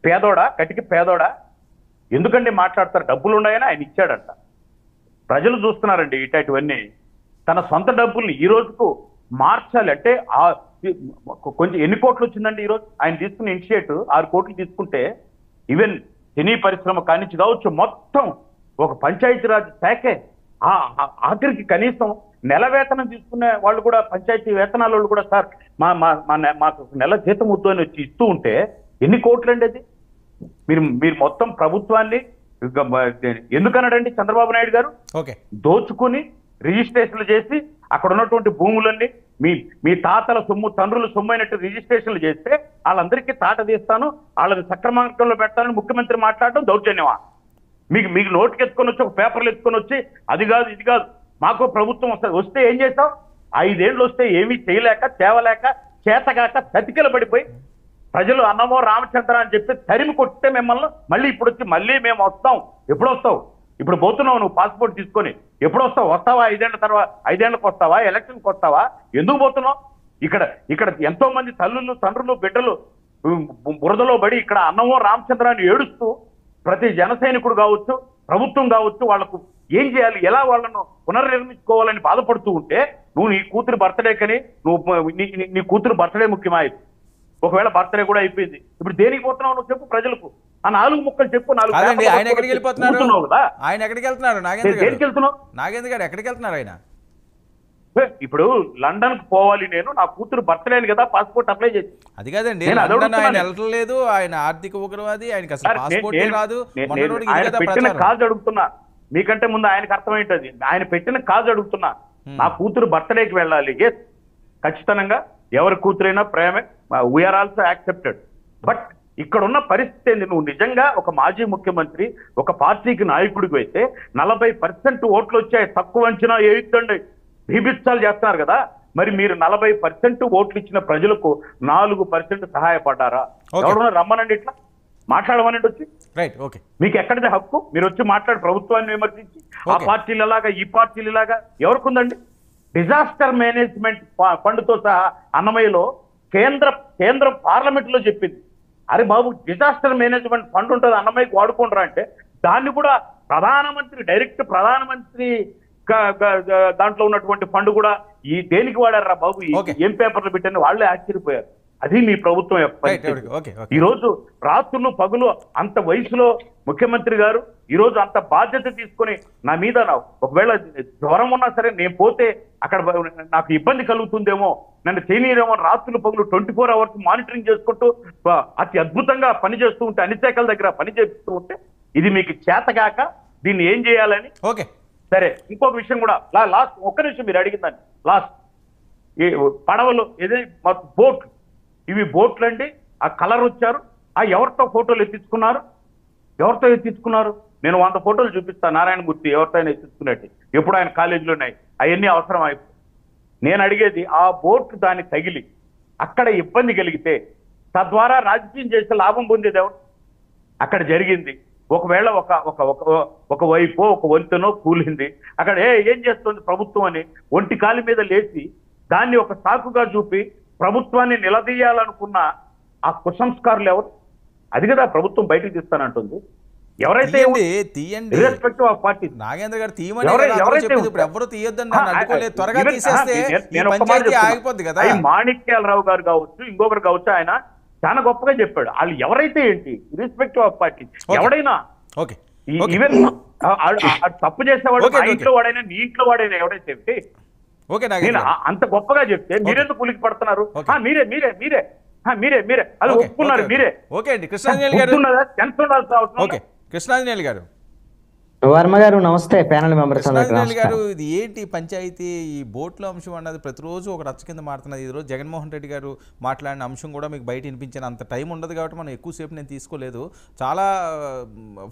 పేదోడా, కటికి పేదోడా? ఎందుకండి మాట్లాడతారు? డబ్బులు ఉన్నాయని ఆయన ఇచ్చాడంట. ప్రజలు చూస్తున్నారండి ఇటువన్నీ. తన సొంత డబ్బుల్ని ఈ రోజుకు మార్చాలి అంటే కొంచెం ఎన్ని కోట్లు వచ్చిందండి ఈరోజు ఆయన తీసుకున్న ఇనిషియేటివ్? 6 కోట్లు తీసుకుంటే ఈవెన్ సినీ పరిశ్రమ కానించి కావచ్చు, మొత్తం ఒక పంచాయతీరాజ్ శాఖే ఆఖరికి కనీసం నెల వేతనం తీసుకునే వాళ్ళు కూడా, పంచాయతీ వేతనాల వాళ్ళు కూడా, సార్ మాకు నెల జీతం వద్దు అని వచ్చి ఇస్తూ ఉంటే ఎన్ని కోట్లండి అది? మీరు మొత్తం ప్రభుత్వాన్ని ఎందుకన్నాడండి చంద్రబాబు నాయుడు గారు? దోచుకుని రిజిస్ట్రేషన్లు చేసి అక్కడ ఉన్నటువంటి భూములన్నీ మీ తాతల సొమ్ము, తండ్రుల సొమ్ము అయినట్టు రిజిస్ట్రేషన్లు చేస్తే వాళ్ళందరికీ తాట తీస్తాను, వాళ్ళని సక్రమంలో పెడతానని ముఖ్యమంత్రి మాట్లాడడం దౌర్జన్యమా? మీకు నోటుకి ఎత్తుకొని వచ్చి, ఒక పేపర్లు ఎత్తుకొని వచ్చి అది కాదు ఇది కాదు, మాకు ప్రభుత్వం వస్తే ఏం చేస్తావు? 5 ఏళ్ళు వస్తే ఏమీ చేయలేక, తేవలేక, చేతగాక చతికిల పడిపోయి ప్రజలు అన్నమో రామచంద్ర అని చెప్పి తరిమి కొట్టితే మిమ్మల్ని మళ్ళీ ఇప్పుడు వచ్చి మళ్ళీ మేము వస్తాం. ఎప్పుడు వస్తావు? ఇప్పుడు పోతున్నావు నువ్వు పాస్పోర్ట్ తీసుకొని, ఎప్పుడు వస్తావు? వస్తావా 5 ఏళ్ల తర్వాత? 5 ఏళ్ళకి వస్తావా? ఎలక్షన్కి వస్తావా? ఎందుకు పోతున్నావు? ఇక్కడ ఎంతో మంది తల్లులు, తండ్రులు, బిడ్డలు బురదలో పడి ఇక్కడ అన్నమో రామచంద్రాన్ని ఏడుస్తూ ప్రతి జన సైనికుడు కావచ్చు, ప్రభుత్వం కావచ్చు, వాళ్లకు ఏం చేయాలి, ఎలా వాళ్ళను పునర్నిర్మించుకోవాలని బాధపడుతూ ఉంటే నువ్వు నీ కూతురు బర్త్డేకని నీ కూతురు బర్త్డే ముఖ్యమా? ఒకవేళ బర్త్డే కూడా అయిపోయింది, ఇప్పుడు దేనికి పోతున్నావు నువ్వు చెప్పు ప్రజలకు? ఆ 4 ముక్కలు చెప్పు. ఆయన ఎక్కడికి వెళ్ళిపోతున్నారు? ఆయన ఎక్కడికి వెళ్తున్నారు? దేనికి వెళ్తున్నావు? నాగేంద్ర గారు ఎక్కడికి వెళ్తున్నారు ఆయన? ఇప్పుడు లండన్ కు పోవాలి, నేను నా కూతురు బర్త్డే అని కదా పాస్పోర్ట్ అప్లై చేసి. అది కాదండి, ఆయన వెళ్ళట్లేదు, ఆయన ఆర్థిక ఉగ్రవాది, ఆయనకి అసలు పాస్పోర్ట్ రాదు. ఆయన పెట్టిన కాజ్ అడుగుతున్నా, మీకంటే ముందు ఆయనకు అర్థమైంటది. ఆయన పెట్టిన కాజ్ అడుగుతున్నా, నా కూతురు బర్త్డేకి వెళ్ళాలి, ఖచ్చితంగా ఎవరి కూతురైనా ప్రేమే, వీఆర్ ఆల్సో యాక్సెప్టెడ్. బట్ ఇక్కడ ఉన్న పరిస్థితి ఏంది? నువ్వు నిజంగా ఒక మాజీ ముఖ్యమంత్రి, ఒక పార్టీకి నాయకుడికి అయితే 40% ఓట్లు వచ్చాయి, తక్కువ అంచనా వేయొద్దండి, బీభిత్సాలు చేస్తున్నారు కదా. మరి మీరు 40% ఓట్లు ఇచ్చిన ప్రజలకు 4% సహాయపడ్డారా? ఎవరన్నా రమ్మనండి, ఇట్లా మాట్లాడమనండి వచ్చి. Right, okay. మీకు ఎక్కడిది హక్కు? మీరు వచ్చి మాట్లాడి ప్రభుత్వాన్ని విమర్శించి ఆ పార్టీలు ఇలాగా ఈ పార్టీలు ఇలాగా ఎవరికి ఉందండి? డిజాస్టర్ మేనేజ్మెంట్ ఫండ్తో సహా అన్నమయ్యలో కేంద్ర పార్లమెంట్ లో చెప్పింది, అరే బాబు డిజాస్టర్ మేనేజ్మెంట్ ఫండ్ ఉంటుంది అన్నమయ్యకి వాడుకుంటారా అంటే దాన్ని కూడా డైరెక్ట్ ప్రధానమంత్రి దాంట్లో ఉన్నటువంటి ఫండ్ కూడా ఈ దేనికి వాడారా బాబు, ఏం పేపర్లు పెట్టని వాళ్ళే ఆశ్చర్యపోయారు. అది మీ ప్రభుత్వం ఈ రోజు రాత్రులు పగులు అంత వయసులో ముఖ్యమంత్రి గారు ఈ రోజు అంత బాధ్యత తీసుకొని నా మీద ఒకవేళ జ్వరం ఉన్నా సరే నేను పోతే అక్కడ నాకు ఇబ్బంది కలుగుతుందేమో, నన్ను చేయనీయరేమో, రాత్రులు పగులు 24 hours మానిటరింగ్ చేసుకుంటూ అతి అద్భుతంగా పనిచేస్తూ ఉంటే, అన్ని శాఖల దగ్గర పనిచేస్తూ ఉంటే ఇది మీకు చేతగాక దీన్ని ఏం చేయాలని. ఓకే, సరే, ఇంకొక విషయం కూడా లాస్ట్ ఒక్క నిమిషం మీరు అడిగిందని, లాస్ట్ ఈ పడవలు ఏదైనా బోట్లు, ఇవి బోట్లు అండి. ఆ కలర్ వచ్చారు, ఆ ఎవరితో ఫోటోలు ఎత్తించుకున్నారు? నేను 100 ఫోటోలు చూపిస్తాను నారాయణమూర్తి ఎవరితో ఆయన ఎత్తించుకున్నట్టు, ఎప్పుడు ఆయన కాలేజీలో ఉన్నాయి, అవన్నీ అవసరం అయిపోయి. నేను అడిగేది ఆ బోట్లు దాన్ని తగిలి అక్కడ ఇబ్బంది కలిగితే తద్వారా రాజకీయం చేసే లాభం పొందేది ఎవరు? అక్కడ జరిగింది ఒకవేళ ఒక వైపు ఒక వంతెనో కూలింది, అక్కడ ఏం చేస్తుంది ప్రభుత్వం అని ఒంటి కాలి మీద లేచి దాన్ని ఒక సాకుగా చూపి ప్రభుత్వాన్ని నిలదీయాలనుకున్న ఆ కుసంస్కారులు ఎవరు? అది కదా ప్రభుత్వం బయటకు తీస్తానంటుంది. ఎవరైతే ఇర్రెస్పెక్టివ్ ఆఫ్ పార్టీ నాగేంద్ర గారు ఎవరు తీయొద్దని అడ్డుకోలేదు, త్వరగా తీసేస్తే ఈ పంచాయతీ ఆగిపోద్ది కదా. మాణిక్యాలరావు గారు కావచ్చు, ఇంకొకరు కావచ్చు, ఆయన చాలా గొప్పగా చెప్పాడు. వాళ్ళు ఎవరైతే ఏంటి ఇర్రెస్పెక్టివ్ ఆఫ్ పార్టీ ఎవడైనా, ఈవెన్ తప్పు చేసేవాడు మా ఇంట్లో వాడైనా నీ ఇంట్లో వాడైనా ఎవడైతే ఏంటి అంత గొప్పగా చెప్తే మీరెందుకు ఉలికి పడుతున్నారు? మీరే మీరే మీరే మీరే మీరే అది ఒప్పుకున్నారు మీరే. ఓకే అండి, కృష్ణాంజనేయులు గారు వర్మ గారు నమస్తే. ప్యానల్ మెంబర్స్ గారు, ఇది ఏంటి పంచాయతీ ఈ బోట్ల అంశం అన్నది ప్రతిరోజు ఒక రచ్చ కింద మారుతున్నది. ఈరోజు జగన్మోహన్ రెడ్డి గారు మాట్లాడిన అంశం కూడా మీకు బయట వినిపించిన అంత టైం ఉండదు కాబట్టి మనం ఎక్కువసేపు నేను తీసుకోలేదు. చాలా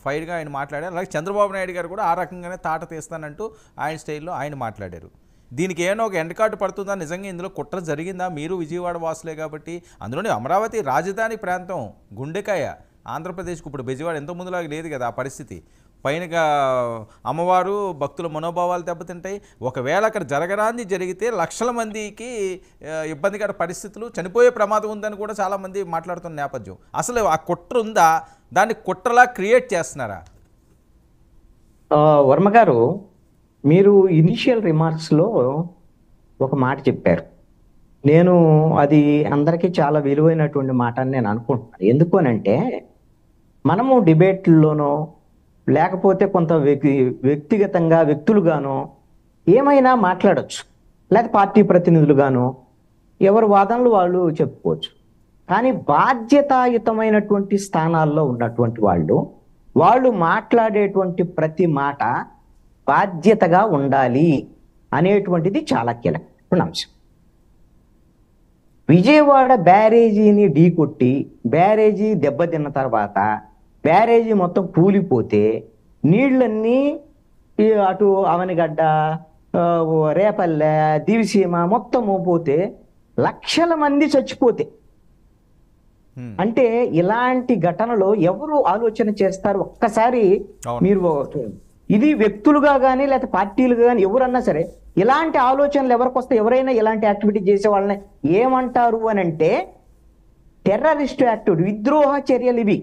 ఫైర్గా ఆయన మాట్లాడారు. అలాగే చంద్రబాబు నాయుడు గారు కూడా ఆ రకంగానే తాట తీస్తానంటూ ఆయన స్టైల్లో ఆయన మాట్లాడారు. దీనికి ఏమైనా ఒక ఎండ్ కార్డు పడుతుందా? నిజంగా ఇందులో కుట్ర జరిగిందా? మీరు విజయవాడ వాసులే కాబట్టి, అందులోనే అమరావతి రాజధాని ప్రాంతం గుండెకాయ ఆంధ్రప్రదేశ్కు. ఇప్పుడు విజయవాడ ఎంతో ముందులాగా లేదు కదా ఆ పరిస్థితి. పైనగా అమ్మవారు భక్తుల మనోభావాలు దెబ్బతింటాయి. ఒకవేళ అక్కడ జరగరాంది జరిగితే లక్షల మందికి ఇబ్బందికర పరిస్థితులు, చనిపోయే ప్రమాదం ఉందని కూడా చాలామంది మాట్లాడుతున్న నేపథ్యం. అసలు ఆ కుట్ర ఉందా? దాన్ని కుట్రలా క్రియేట్ చేస్తున్నారా? వర్మ గారు, మీరు ఇనిషియల్ రిమార్క్స్లో ఒక మాట చెప్పారు. నేను అది అందరికీ చాలా విలువైనటువంటి మాట అని నేను అనుకుంటున్నాను. ఎందుకు అనంటే మనము డిబేట్ల్లోనో లేకపోతే కొంత వ్యక్తిగతంగా వ్యక్తులుగానో ఏమైనా మాట్లాడచ్చు, లేకపోతే పార్టీ ప్రతినిధులుగానో ఎవరి వాదనలు వాళ్ళు చెప్పుకోవచ్చు. కానీ బాధ్యతాయుతమైనటువంటి స్థానాల్లో ఉన్నటువంటి వాళ్ళు మాట్లాడేటువంటి ప్రతి మాట బాధ్యతగా ఉండాలి అనేటువంటిది చాలా కీలకమైన అంశం. విజయవాడ బ్యారేజీని ఢీకొట్టి బ్యారేజీ దెబ్బతిన్న తర్వాత బ్యారేజీ మొత్తం కూలిపోతే నీళ్ళన్నీ అటు అవనిగడ్డ, రేపల్లె, దివిసీమ మొత్తము పోతే లక్షల మంది చచ్చిపోతే, అంటే ఇలాంటి ఘటనలో ఎవరు ఆలోచన చేస్తారు? ఒక్కసారి మీరు ఇది వ్యక్తులుగా కానీ లేకపోతే పార్టీలుగా కానీ ఎవరన్నా సరే ఇలాంటి ఆలోచనలు ఎవరికి వస్తే, ఎవరైనా ఇలాంటి యాక్టివిటీ చేసే వాళ్ళని ఏమంటారు అని అంటే టెర్రరిస్ట్ యాక్టివిటీ, విద్రోహ చర్యలు. ఇవి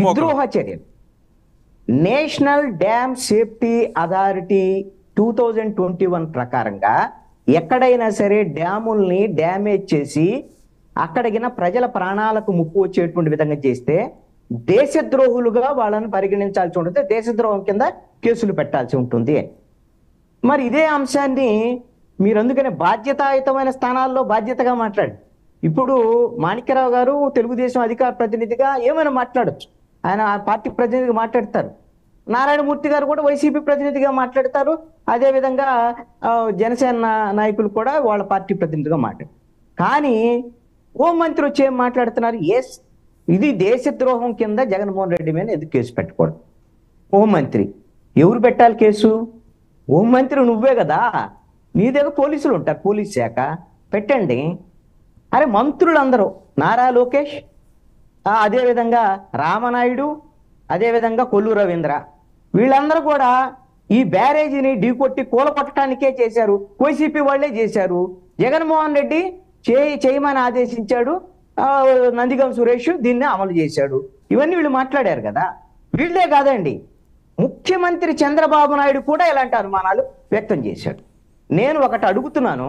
విద్రోహ చర్యలు. నేషనల్ డ్యామ్ సేఫ్టీ అథారిటీ 2021 ప్రకారంగా ఎక్కడైనా సరే డ్యాముల్ని డ్యామేజ్ చేసి అక్కడికిన ప్రజల ప్రాణాలకు ముప్పు వచ్చేటువంటి విధంగా చేస్తే దేశద్రోహులుగా వాళ్ళని పరిగణించాల్సి ఉంటుంది, దేశద్రోహం కింద కేసులు పెట్టాల్సి ఉంటుంది. మరి ఇదే అంశాన్ని మీరు అందుకనే బాధ్యతాయుతమైన స్థానాల్లో బాధ్యతగా మాట్లాడి, ఇప్పుడు మాణిక్యరావు గారు తెలుగుదేశం అధికార ప్రతినిధిగా ఏమైనా మాట్లాడచ్చు, ఆయన పార్టీ ప్రతినిధిగా మాట్లాడతారు. నారాయణమూర్తి గారు కూడా వైసీపీ ప్రతినిధిగా మాట్లాడతారు. అదేవిధంగా జనసేన నాయకులు కూడా వాళ్ళ పార్టీ ప్రతినిధిగా మాట్లాడతారు. కానీ హోంమంత్రి వచ్చి ఏం మాట్లాడుతున్నారు? ఎస్, ఇది దేశద్రోహం కింద జగన్మోహన్ రెడ్డి మీద ఎందుకు కేసు పెట్టకూడదు? హోంమంత్రి ఎవరు పెట్టాలి కేసు? హోంమంత్రి నువ్వే కదా, నీ దగ్గర పోలీసులు ఉంటారు, పోలీస్ శాఖ, పెట్టండి. అరే మంత్రులందరూ నారా లోకేష్, అదేవిధంగా రామనాయుడు, అదేవిధంగా కొల్లు రవీంద్ర, వీళ్ళందరూ కూడా ఈ బ్యారేజీని ఢీకొట్టి కూలకొట్టడానికే చేశారు. వైసీపీ వాళ్ళే చేశారు. జగన్మోహన్ రెడ్డి చేయమని ఆదేశించాడు, నందిగం సురేష్ దీన్ని అమలు చేశాడు. ఇవన్నీ వీళ్ళు మాట్లాడారు కదా. వీళ్ళే కాదండి, ముఖ్యమంత్రి చంద్రబాబు నాయుడు కూడా ఇలాంటి అనుమానాలు వ్యక్తం చేశాడు. నేను ఒకటి అడుగుతున్నాను,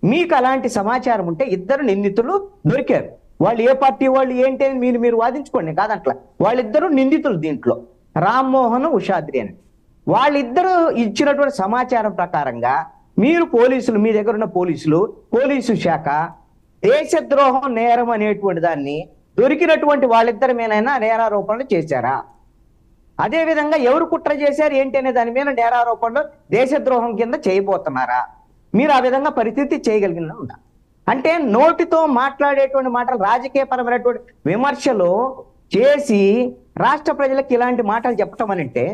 మీకు అలాంటి సమాచారం ఉంటే ఇద్దరు నిందితులు దొరికారు. వాళ్ళు ఏ పార్టీ వాళ్ళు ఏంటి అని మీరు వాదించుకోండి, కాదంట్లా. వాళ్ళిద్దరూ నిందితులు దీంట్లో, రామ్మోహన్, ఉషాద్రి అని. వాళ్ళిద్దరూ ఇచ్చినటువంటి సమాచారం ప్రకారంగా మీరు పోలీసులు, మీ దగ్గర ఉన్న పోలీసు శాఖ దేశద్రోహం నేరం అనేటువంటి దాన్ని దొరికినటువంటి వాళ్ళిద్దరి మీదైనా నేరారోపణలు చేశారా? అదేవిధంగా ఎవరు కుట్ర చేశారు ఏంటి అనే దాని మీద నేరారోపణలు దేశద్రోహం కింద చేయబోతున్నారా? మీరు ఆ విధంగా పరిస్థితి చేయగలిగిన ఉందా? అంటే నోటితో మాట్లాడేటువంటి మాటలు, రాజకీయపరమైనటువంటి విమర్శలు చేసి రాష్ట్ర ప్రజలకు ఇలాంటి మాటలు చెప్పటం అని అంటే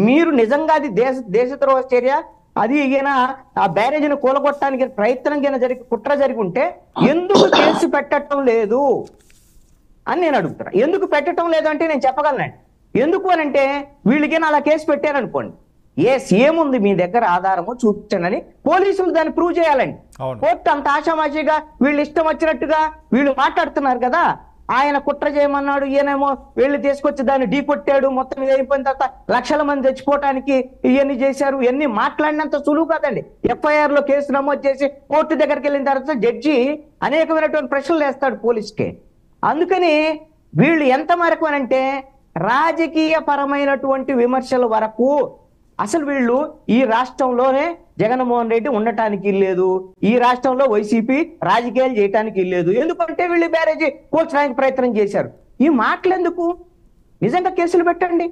మీరు నిజంగా అది దేశద్రోహ చర్య, అది ఈయన ఆ బ్యారేజీని కూలగొట్టడానికి ప్రయత్నం కుట్ర జరిగి ఉంటే ఎందుకు కేసు పెట్టడం లేదు అని నేను అడుగుతున్నా. ఎందుకు పెట్టడం లేదు అంటే నేను చెప్పగలనండి. ఎందుకు అని అంటే వీళ్ళకైనా అలా కేసు పెట్టారనుకోండి, ఏముంది మీ దగ్గర ఆధారము చూపించండి, పోలీసులు దాన్ని ప్రూవ్ చేయాలండి. కోర్టు అంత ఆషామాషిగా వీళ్ళు ఇష్టం వచ్చినట్టుగా వీళ్ళు మాట్లాడుతున్నారు కదా. ఆయన కుట్ర చేయమన్నాడు, ఈయనేమో వీళ్ళు తీసుకొచ్చి దాన్ని ఢీకొట్టాడు, మొత్తం ఇది అయిపోయిన తర్వాత లక్షల మంది చచ్చిపోవటానికి ఇవన్నీ చేశారు. ఇవన్నీ మాట్లాడినంత సులువు కాదండి. ఎఫ్ఐఆర్ లో కేసు నమోదు చేసి కోర్టు దగ్గరికి వెళ్ళిన తర్వాత జడ్జి అనేకమైనటువంటి ప్రశ్నలు వేస్తాడు పోలీసుకి. అందుకని వీళ్ళు ఎంత మేరకు అనంటే రాజకీయ పరమైనటువంటి విమర్శల వరకు అసలు వీళ్ళు ఈ రాష్ట్రంలోనే జగన్మోహన్ రెడ్డి ఉండటానికి లేదు, ఈ రాష్ట్రంలో వైసీపీ రాజకీయాలు చేయటానికి లేదు. ఎందుకంటే వీళ్ళు బ్యారేజీ కూల్చడానికి ప్రయత్నం చేశారు. ఈ మాటలు ఎందుకు? నిజంగా కేసులు పెట్టండి.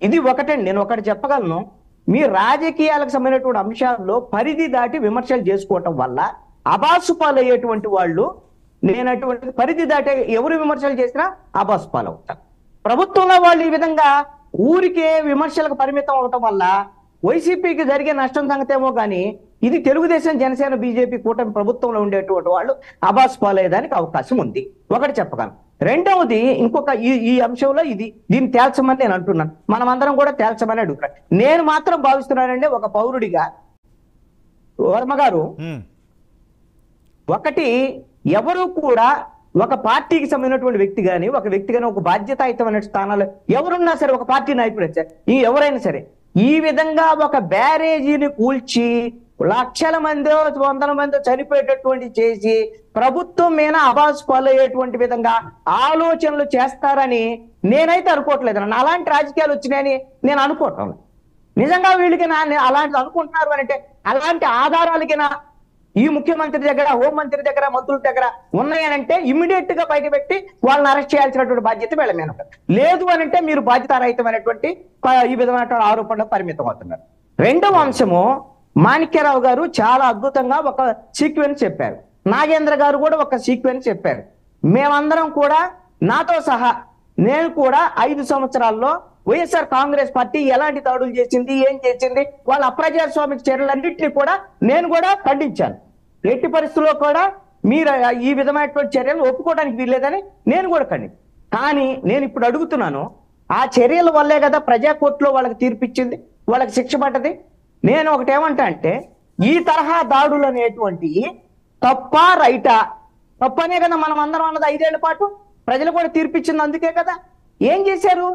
ఇది ఒకటండి, నేను ఒకటి చెప్పగలను. మీ రాజకీయాలకు సంబంధించినటువంటి అంశాల్లో పరిధి దాటి విమర్శలు చేసుకోవటం వల్ల అబాసుపాలయ్యేటువంటి వాళ్ళు, నేను అటువంటి పరిధి దాటి ఎవరు విమర్శలు చేసినా అబాసుపాలవుతారు. ప్రభుత్వంలో వాళ్ళు ఈ విధంగా ఊరికే విమర్శలకు పరిమితం అవటం వల్ల వైసీపీకి జరిగే నష్టం సంగతేమో కానీ ఇది తెలుగుదేశం, జనసేన, బీజేపీ కూటమి ప్రభుత్వంలో ఉండేటువంటి వాళ్ళు అబాస్ పాలయ్యేదానికి అవకాశం ఉంది. ఒకటి చెప్పగలను. రెండవది ఇంకొక ఈ అంశంలో దీన్ని తేల్చమని నేను అంటున్నాను. మనమందరం కూడా తేల్చమని అడుగుతున్నాను. నేను మాత్రం భావిస్తున్నానంటే ఒక పౌరుడిగా వర్మ గారు, ఒకటి ఎవరు కూడా ఒక పార్టీకి సంబంధించినటువంటి వ్యక్తి కానీ ఒక వ్యక్తి కానీ ఒక బాధ్యతాయుతమైన స్థానాలు ఎవరున్నా సరే, ఒక పార్టీ నాయకుడు ఎవరైనా సరే, ఈ విధంగా ఒక బ్యారేజీని కూల్చి లక్షల మందో 100 మందో చనిపోయేటటువంటి చేసి ప్రభుత్వం మీద అబాస్ పాలయ్యేటువంటి విధంగా ఆలోచనలు చేస్తారని నేనైతే అనుకోవట్లేదు. అలాంటి రాజకీయాలు వచ్చినాయని నేను అనుకోవటం. నిజంగా వీళ్ళకి అలాంటి అనుకుంటున్నారు అని అంటే అలాంటి ఆధారాలకినా ఈ ముఖ్యమంత్రి దగ్గర, హోంమంత్రి దగ్గర, మంత్రుల దగ్గర ఉన్నాయనంటే ఇమ్మీడియట్ గా బయటపెట్టి వాళ్ళని అరెస్ట్ చేయాల్సినటువంటి బాధ్యత వీళ్ళ మీద ఉంటుంది. లేదు అని అంటే మీరు బాధ్యతారహితమైనటువంటి ఈ విధమైన ఆరోపణలు పరిమితం అవుతున్నారు. రెండవ అంశము, మాణిక్యరావు గారు చాలా అద్భుతంగా ఒక సీక్వెన్స్ చెప్పారు. నాగేంద్ర గారు కూడా ఒక సీక్వెన్స్ చెప్పారు. మేమందరం కూడా, నాతో సహా నేను కూడా 5 సంవత్సరాల్లో వైఎస్ఆర్ కాంగ్రెస్ పార్టీ ఎలాంటి దాడులు చేసింది, ఏం చేసింది, వాళ్ళ అప్రజాస్వామిక చర్యలన్నింటినీ కూడా నేను కూడా ఖండించాను. ఎట్టి పరిస్థితుల్లో కూడా మీరు ఈ విధమైనటువంటి చర్యలు ఒప్పుకోవడానికి వీల్లేదని నేను కూడా ఖండించాను. కానీ నేను ఇప్పుడు అడుగుతున్నాను, ఆ చర్యల వల్లే కదా ప్రజా కోర్టులో వాళ్ళకి తీర్పిచ్చింది, వాళ్ళకి శిక్ష పడ్డది. నేను ఒకటి ఏమంటా అంటే ఈ తరహా దాడులు అనేటువంటివి తప్పా రైటా? తప్పనే కదా మనం అందరం అన్నది 5 ఏళ్ల పాటు ప్రజలు కూడా తీర్పిచ్చింది. అందుకే కదా ఏం చేశారు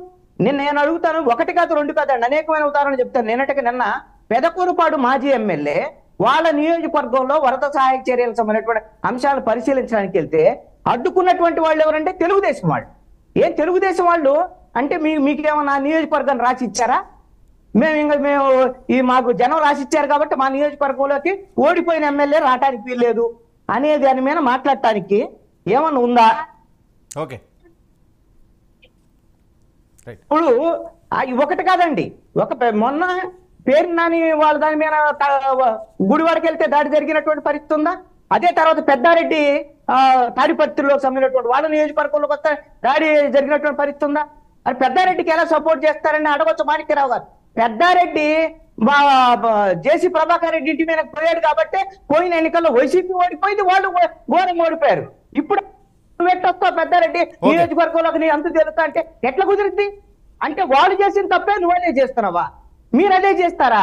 నేను అడుగుతాను. 1 కాదు 2 కాదండి, అనేకమైన ఉదాహరణలు చెప్తాను. నిన్న పెదకూరుపాడు మాజీ ఎమ్మెల్యే వాళ్ళ నియోజకవర్గంలో వరద సహాయక చర్యలకు సంబంధించినటువంటి అంశాలు పరిశీలించడానికి వెళ్తే అడ్డుకున్నటువంటి వాళ్ళు ఎవరంటే తెలుగుదేశం వాళ్ళు. ఏం తెలుగుదేశం వాళ్ళు అంటే మీకేమన్నా నియోజకవర్గాన్ని రాసి ఇచ్చారా? మేము మాకు జనం రాసిచ్చారు కాబట్టి మా నియోజకవర్గంలోకి ఓడిపోయిన ఎమ్మెల్యే రావడానికి వీల్లేదు అనే దాని మీద మాట్లాడటానికి ఏమన్నా ఉందా? ఓకే, ఇప్పుడు 1 కాదండి, మొన్న పేరు నాని వాళ్ళ దాని మీద గుడివాడకి వెళ్తే దాడి జరిగినటువంటి పరిస్థితి ఉందా? అదే తర్వాత పెద్దారెడ్డి తాడిపత్రిలోకి సంబంధించినటువంటి వాళ్ళ నియోజకవర్గంలోకి వస్తే దాడి జరిగినటువంటి పరిస్థితి ఉందా? అది పెద్దారెడ్డికి ఎలా సపోర్ట్ చేస్తారని అడగొచ్చు మాణిక్యరావు గారు. పెద్దారెడ్డి జేసీ ప్రభాకర్ రెడ్డి ఇంటి మీద పోయాడు కాబట్టి పోయిన ఎన్నికల్లో వైసీపీ ఓడిపోయింది, వాళ్ళు ఘోరంగా ఓడిపోయారు. ఇప్పుడు పెట్టొస్తావు పెద్దారెడ్డి నియోజకవర్గంలోకి నీ అంత తెలుస్తా అంటే ఎట్లా కుదిరింది? అంటే వాళ్ళు చేసిన తప్పే నువ్వనే చేస్తున్నావా? మీరు అదే చేస్తారా?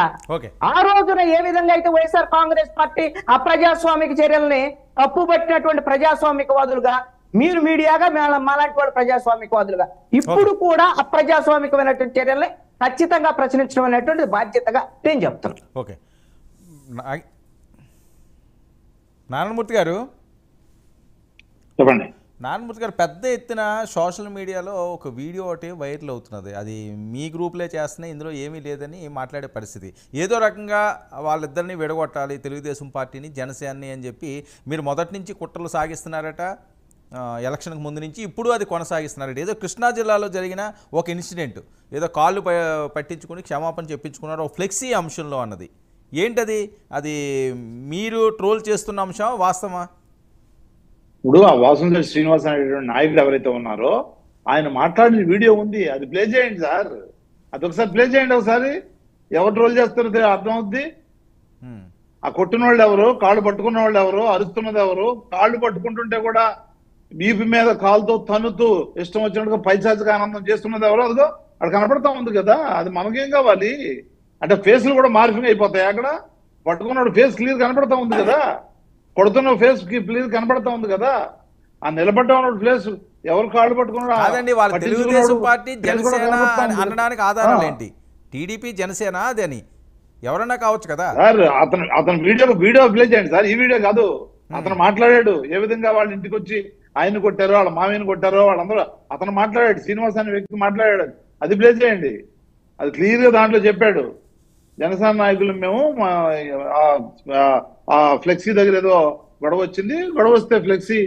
ఆ రోజున ఏ విధంగా అయితే వైఎస్ఆర్ కాంగ్రెస్ పార్టీ అప్రజాస్వామిక చర్యల్ని తప్పుపట్టినటువంటి ప్రజాస్వామికవాదులుగా మీరు మీడియాగా మాలాంటి వాళ్ళు ప్రజాస్వామికవాదులుగా ఇప్పుడు కూడా అప్రజాస్వామికమైనటువంటి చర్యల్ని ఖచ్చితంగా ప్రశ్నించడం అనేటువంటి బాధ్యతగా నేను చెప్తున్నాను. ఓకే, నారాయణమూర్తి గారు చెప్పండి. నారాయణమూర్తి గారు, పెద్ద ఎత్తున సోషల్ మీడియాలో ఒక వీడియో ఒకటి వైరల్ అవుతున్నది. అది మీ గ్రూప్లే చేస్తున్నాయి, ఇందులో ఏమీ లేదని మాట్లాడే పరిస్థితి. ఏదో రకంగా వాళ్ళిద్దరిని విడగొట్టాలి, తెలుగుదేశం పార్టీని జనసేనని అని చెప్పి మీరు మొదటి నుంచి కుట్రలు సాగిస్తున్నారట. ఎలక్షన్కి ముందు నుంచి ఇప్పుడు అది కొనసాగిస్తున్నారట. ఏదో కృష్ణా జిల్లాలో జరిగిన ఒక ఇన్సిడెంట్, ఏదో కాళ్ళు పట్టించుకుని క్షమాపణ చెప్పించుకున్నారు ఒక ఫ్లెక్సీ అంశంలో అన్నది. ఏంటది? అది మీరు ట్రోల్ చేస్తున్న అంశం వాస్తవమా? ఇప్పుడు ఆ వాసుదేవ శ్రీనివాస్ అనేటువంటి నాయకుడు ఎవరైతే ఉన్నారో ఆయన మాట్లాడిన వీడియో ఉంది, అది ప్లే చేయండి సార్. అది ఒకసారి ప్లే చేయండి. ఒకసారి ఎవరు ట్రోల్ చేస్తారో అర్థం అవుద్ది. ఆ కొట్టిన వాళ్ళు ఎవరు, కాళ్ళు పట్టుకున్న వాళ్ళు ఎవరు, అరుస్తున్నది ఎవరు, కాళ్ళు పట్టుకుంటుంటే కూడా వీపు మీద కాలుతో తన్నుతూ ఇష్టం వచ్చినట్టుగా పైచాచిగా ఆనందం చేస్తున్నది ఎవరు, అదిగో అక్కడ కనపడతా ఉంది కదా. అది మనకేం కావాలి? అంటే ఫేస్లు కూడా మార్ఫింగ్ అయిపోతాయి. అక్కడ పట్టుకున్నాడు ఫేస్ క్లియర్ కనపడతా ఉంది కదా, కొడుతున్న ఫేస్ క్లియర్ కనపడతా ఉంది కదా. ఆ నిలబడ్డా ఉన్న ప్లేస్ ఎవరు కాళ్ళు పట్టుకున్నాడు? తెలుగుదేశం పార్టీ జనసేన అనడానికి ఆధారాలు ఏంటి? టీడీపీ జనసేన అదని ఎవరన్నా కావచ్చు కదా సార్. అతను వీడియో ప్లే చేయండి సార్. ఈ వీడియో కాదు, అతను మాట్లాడాడు ఏ విధంగా వాళ్ళ ఇంటికి వచ్చి ఆయన కొట్టారో, వాళ్ళ మామయ్యని కొట్టారో, వాళ్ళందరూ అతను మాట్లాడాడు. శ్రీనివాస్ అనే వ్యక్తి మాట్లాడాడు. అది ప్లే చేయండి. అది క్లియర్ గా దాంట్లో చెప్పాడు. జనసేన నాయకులు మేము ఆ ఫ్లెక్సీ దగ్గర ఏదో గొడవ వచ్చింది, గొడవ వస్తే ఫ్లెక్సీ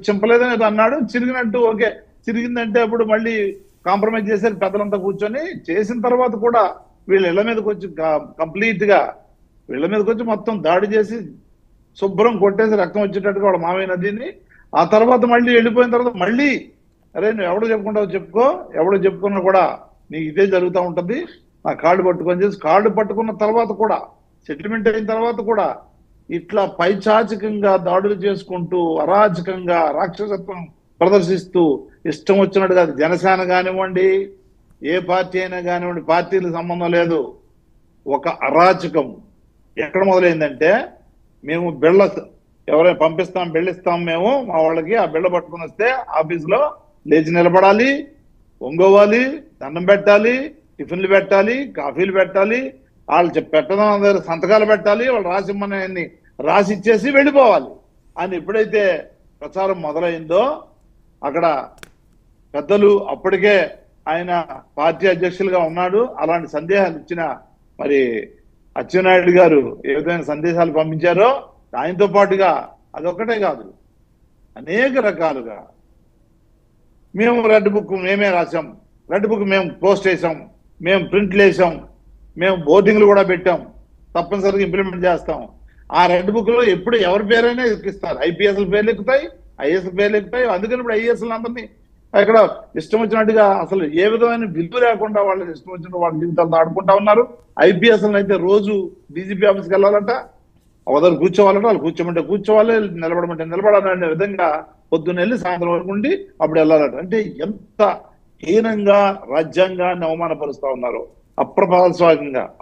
చింపలేదని ఏదో అన్నాడు. చిరిగినట్టు ఓకే, చిరిగిందంటే అప్పుడు మళ్ళీ కాంప్రమైజ్ చేశారు పెద్దలంతా కూర్చొని. చేసిన తర్వాత కూడా వీళ్ళ ఇళ్ల మీదకి వచ్చి కంప్లీట్ గా వీళ్ళ మీదకి వచ్చి మొత్తం దాడి చేసి శుభ్రం కొట్టేసి రక్తం వచ్చేటట్టుగా వాళ్ళ మామయ్య నదిని. ఆ తర్వాత మళ్ళీ వెళ్ళిపోయిన తర్వాత మళ్ళీ అరే నువ్వు ఎవడో చెప్పుకుంటావు చెప్పుకో, ఎవడో చెప్పుకున్నా కూడా నీకు ఇదే జరుగుతూ ఉంటుంది. నా కాళ్ళు పట్టుకొని చేసి కాళ్ళు పట్టుకున్న తర్వాత కూడా సెటిల్మెంట్ అయిన తర్వాత కూడా ఇట్లా పైచాచికంగా దాడులు చేసుకుంటూ అరాచకంగా రాక్షసత్వం ప్రదర్శిస్తూ ఇష్టం వచ్చినట్టుగా, అది జనసేన కానివ్వండి ఏ పార్టీ అయినా కానివ్వండి, పార్టీలకు సంబంధం లేదు. ఒక అరాచకం ఎక్కడ మొదలైందంటే, మేము బిళ్ళ ఎవరైనా పంపిస్తాం, బిళ్ళిస్తాం మేము మా వాళ్ళకి, ఆ బిళ్ళ పట్టుకుని వస్తే ఆఫీసులో లేచి నిలబడాలి, ఒంగోవాలి, దండం పెట్టాలి, టిఫిన్లు పెట్టాలి, కాఫీలు పెట్టాలి, వాళ్ళు పెట్టడం దగ్గర సంతకాలు పెట్టాలి, వాళ్ళు రాసిమ్మని రాసి ఇచ్చేసి వెళ్ళిపోవాలి అని ఎప్పుడైతే ప్రచారం మొదలైందో అక్కడ పెద్దలు, అప్పటికే ఆయన పార్టీ అధ్యక్షులుగా ఉన్నాడు, అలాంటి సందేహాలు ఇచ్చిన మరి అచ్చెన్నాయుడు గారు ఏ విధమైన సందేశాలు పంపించారో ఆయనతో పాటుగా అదొక్కటే కాదు అనేక రకాలుగా మేము రెడ్ బుక్ మేమే రాసాం, రెడ్ బుక్ మేము పోస్ట్ చేసాం, మేము ప్రింట్లు వేసాం, మేము బోర్డింగ్లు కూడా పెట్టాం, తప్పనిసరిగా ఇంప్లిమెంట్ చేస్తాం. ఆ రెడ్ బుక్ లో ఎప్పుడు ఎవరి పేరైనా ఎక్కిస్తారు. ఐపీఎస్ల పేర్లు ఎక్కుతాయి, ఐఏఎస్ పేర్లు ఎక్కుతాయి. అందుకని ఇప్పుడు ఐఏఎస్లు అందరినీ అక్కడ ఇష్టం వచ్చినట్టుగా అసలు ఏ విధమైన విలువ లేకుండా వాళ్ళు ఇష్టం వచ్చిన వాళ్ళ జీవితాలతో ఆడుకుంటా ఉన్నారు. ఐపీఎస్లను అయితే రోజు డీజీపీ ఆఫీస్కి వెళ్ళాలంట, అవతల కూర్చోవాలంటే వాళ్ళు కూర్చోమంటే కూర్చోవాలి, నిలబడమంటే నిలబడాలనే విధంగా పొద్దున్న వెళ్ళి సాయంత్రం వరకు ఉండి అప్పుడు వెళ్ళాలంట. అంటే ఎంత హీనంగా రాజ్యాంగాన్ని అవమానపరుస్తా ఉన్నారు,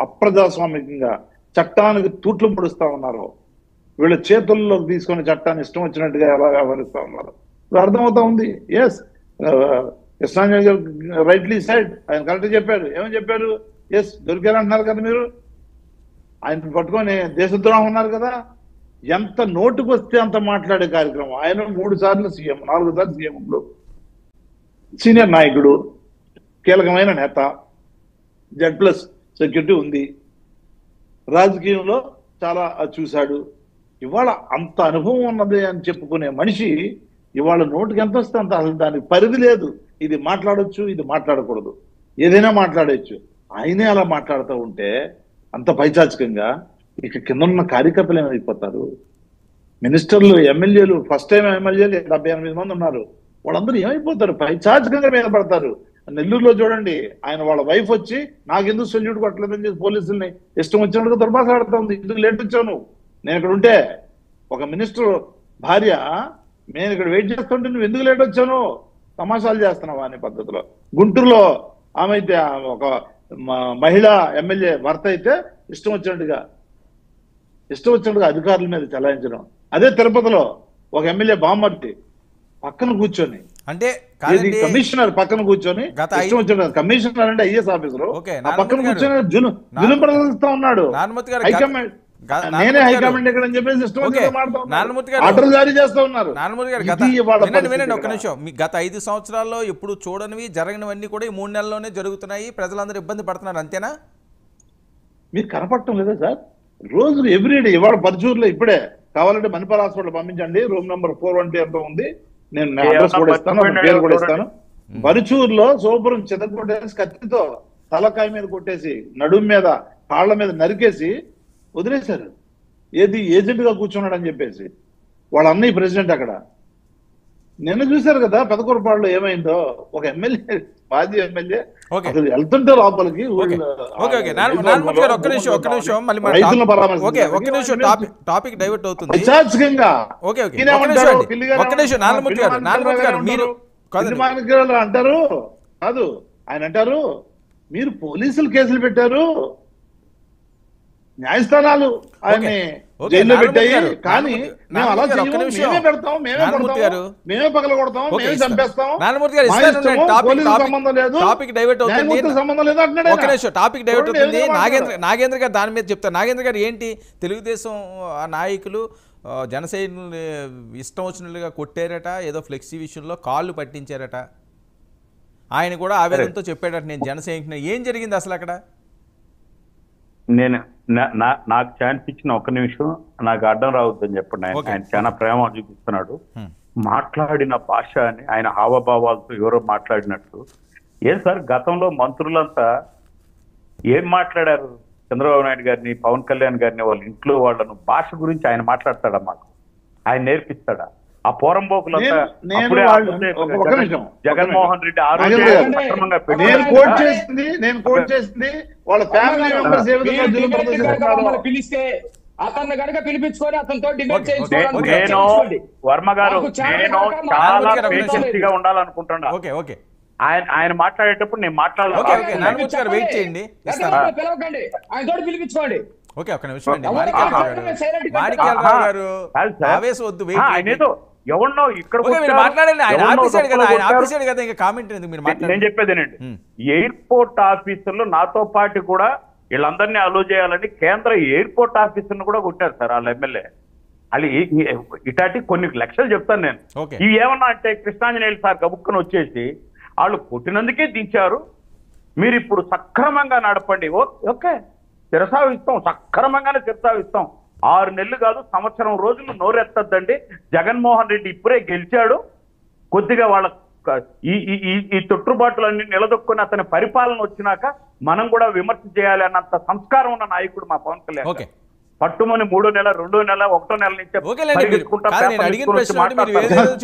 అప్రజాస్వామికంగా చట్టానికి తూట్లు పొడుస్తా ఉన్నారు. వీళ్ళ చేతుల్లోకి తీసుకునే చట్టాన్ని ఇష్టం వచ్చినట్టుగా ఎలా వ్యవహరిస్తా ఉన్నారు అర్థమవుతా ఉంది. ఎస్, కృష్ణాంజలి గారు రైట్లీ సైడ్, ఆయన కరెక్ట్ చెప్పారు. ఏమని చెప్పారు? ఎస్, దొరికారంటున్నారు కదా మీరు, ఆయన పట్టుకొని దేశద్రోహం ఉన్నారు కదా. ఎంత నోటుకు వస్తే అంత మాట్లాడే కార్యక్రమం. ఆయన 3 సార్లు సీఎం, 4 సార్లు సీఎం, ఇప్పుడు సీనియర్ నాయకుడు, కీలకమైన నేత, Z+ సెక్యూరిటీ ఉంది, రాజకీయంలో చాలా చూశాడు. ఇవాళ అంత అనుభవం ఉన్నది అని చెప్పుకునే మనిషి ఇవాళ నోటికి ఎంత వస్తే అంత, అసలు దానికి పరిధి లేదు. ఇది మాట్లాడొచ్చు, ఇది మాట్లాడకూడదు, ఏదైనా మాట్లాడచ్చు. ఆయనే అలా మాట్లాడుతూ ఉంటే అంత పైచాచికంగా ఇక కింద ఉన్న కార్యకర్తలు ఏమైపోతారు? మినిస్టర్లు, ఎమ్మెల్యేలు, ఫస్ట్ టైం ఎమ్మెల్యేలు 78 మంది ఉన్నారు. వాళ్ళందరూ ఏమైపోతారు? పైచాచికంగా మీద పడతారు. నెల్లూరులో చూడండి, ఆయన వాళ్ళ వైఫ్ వచ్చి నాకెందుకు సొల్యూట్ కొట్టలేదని చెప్పి పోలీసుల్ని ఇష్టం వచ్చినట్టుగా దుర్భాషలాడుతుంది. ఎందుకు లేట్ వచ్చావు నువ్వు? నేను ఇక్కడ ఉంటే ఒక మినిస్టర్ భార్య, నేను ఇక్కడ వెయిట్ చేస్తుంటే నువ్వు ఎందుకు లేట్ వచ్చాను, తమాషాలు చేస్తున్నావా అనే పద్ధతిలో. గుంటూరులో ఆమె అయితే ఒక మహిళా ఎమ్మెల్యే భర్త అయితే ఇష్టం వచ్చినట్టుగా అధికారుల మీద చెలాయించడం. అదే తిరుపతిలో ఒక ఎమ్మెల్యే బామ్మర్తి పక్కన కూర్చొని, అంటే కమిషనర్ పక్కన కూర్చొని ఇష్టం వచ్చినట్టు, కమిషనర్ అంటే ఐఏఎస్ ఆఫీసర్ పక్కన కూర్చొని జులుం ప్రదర్శిస్తా ఉన్నాడు. హైకమాండ్ నేనే హైకమాండ్ ఇక్కడ అని చెప్పేసి ఇష్టం వచ్చినట్టు ఆర్డర్ జారీ చేస్తా ఉన్నారు. వినండి ఒక్క నిమిషం. మీ గత 5 సంవత్సరాల్లో ఎప్పుడు చూడనివి జరగనివన్నీ కూడా ఈ 3 నెలల్లోనే జరుగుతున్నాయి. ప్రజలందరూ ఇబ్బంది పడుతున్నారు, అంతేనా? మీకు కనపడటం లేదా సార్? రోజు ఎవ్రీడే. ఇవాళ పర్చూరులో ఇప్పుడే కావాలంటే మణిపాల్ హాస్పిటల్ పంపించండి, రూమ్ నెంబర్ 412 ఎంతో ఉంది, నేను అడ్రస్ కూడా ఇస్తాను, పేరు కూడా ఇస్తాను. పరుచూరులో శోభరం చెదకొట్టేసి కత్తితో తలకాయ మీద కొట్టేసి, నడుము మీద, కాళ్ళ మీద నరికేసి వదిలేశారు. ఏది ఏజెంట్ గా కూర్చున్నాడు అని చెప్పేసి. వాళ్ళ అన్నయ్య ప్రెసిడెంట్ అక్కడ. నిన్న చూశారు కదా పెదకూరపాడులో ఏమైందో. ఒక ఎమ్మెల్యే, మాజీ ఎమ్మెల్యే అసలు వెళ్తుంటే లోపలికి టాపిక్ డైవర్ట్ అవుతుంది. అంటారు కాదు, ఆయన అంటారు మీరు పోలీసులు కేసులు పెట్టారు, న్యాయస్థానాలు ఆయన్ని జైల్లో పెట్టాయి, కానీ మేము అలా చేయము, మేమే పెడతాం, మేమే కొడతాం, మేమే పగల కొడతాం, మేమే చంపేస్తాం, సంబంధం లేదు, సంబంధం లేదు అంటున్నాడు. టాపిక్ డైవర్ట్ అవుతుంది. నాగేంద్ర గారు దాని మీద చెప్తారు. నాగేంద్ర గారు ఏంటి, తెలుగుదేశం నాయకులు జనసేన ఇష్టం వచ్చినట్లుగా కొట్టారట, ఏదో ఫ్లెక్సీ విషయంలో కాళ్ళు పట్టించారట, ఆయన కూడా ఆవేదనతో చెప్పాడట నేను జనసేన. ఏం జరిగింది అసలు అక్కడ? నేను నాకు ఛాన్స్ ఇచ్చిన ఒక్క నిమిషం, నాకు అడ్డం రావద్దని చెప్పండి. ఆయన చాలా ప్రేమ చూపిస్తున్నాడు. మాట్లాడిన భాష అని, ఆయన హావభావాలతో ఎవరో మాట్లాడినట్టు. ఏం సార్, గతంలో మంత్రులంతా ఏం మాట్లాడారు? చంద్రబాబు నాయుడు గారిని, పవన్ కళ్యాణ్ గారిని, వాళ్ళ ఇంట్లో వాళ్ళను భాష గురించి ఆయన మాట్లాడతాడా? మాకు ఆయన నేర్పిస్తాడా? ఆ పోరంబోకులంతా జగన్మోహన్ రెడ్డి నేను కోట్ చేసింది వాళ్ళ ఫ్యామిలీ మెంబర్స్ ఏ విధంగా పిలిస్తే అతన్ని కనుక పిలిపించుకొని అతనితో డిబేట్ నేను వర్మ గారు, నేను చాలా పేషెన్సీగా ఉండాలనుకుంటున్నా. ఆయన మాట్లాడేటప్పుడు నేను మాట్లాడాలి. పిలవకండి, ఆయన తోటి పిలిపించుకోండి. ఓకే, ఒక నిమిషం అండి. మాణిక్యాలరావు గారు ఆవేశం వద్దు, ఎవరినో ఇక్కడ నేను చెప్పేదేనండి, ఎయిర్పోర్ట్ ఆఫీసర్లు నాతో పాటు కూడా వీళ్ళందరినీ అలో చేయాలని కేంద్ర ఎయిర్పోర్ట్ ఆఫీసర్ను కూడా కొట్టారు సార్ వాళ్ళ ఎమ్మెల్యే. అది ఇటాటి కొన్ని లక్షలు చెప్తాను నేను. ఇవి ఏమన్నా అంటే కృష్ణాంజనేయులు సార్ గబుక్కను వచ్చేసి వాళ్ళు కొట్టినందుకే దించారు, మీరు ఇప్పుడు సక్రమంగా నడపండి, ఓకే తిరసావిస్తాం, సక్రమంగానే తిరసావిస్తాం. 6 నెలలు కాదు, సంవత్సరం రోజులు నోరెత్తద్దండి. జగన్మోహన్ రెడ్డి ఇప్పుడే గెలిచాడు, కొద్దిగా వాళ్ళ ఈ తొట్టుబాటులన్నీ నిలదొక్కుని అతని పరిపాలన వచ్చినాక మనం కూడా విమర్శ చేయాలి అన్నంత సంస్కారం ఉన్న నాయకుడు మా పవన్ కళ్యాణ్. పట్టుమని 3వ నెల, 2వ నెల, 1వ నెల నుంచి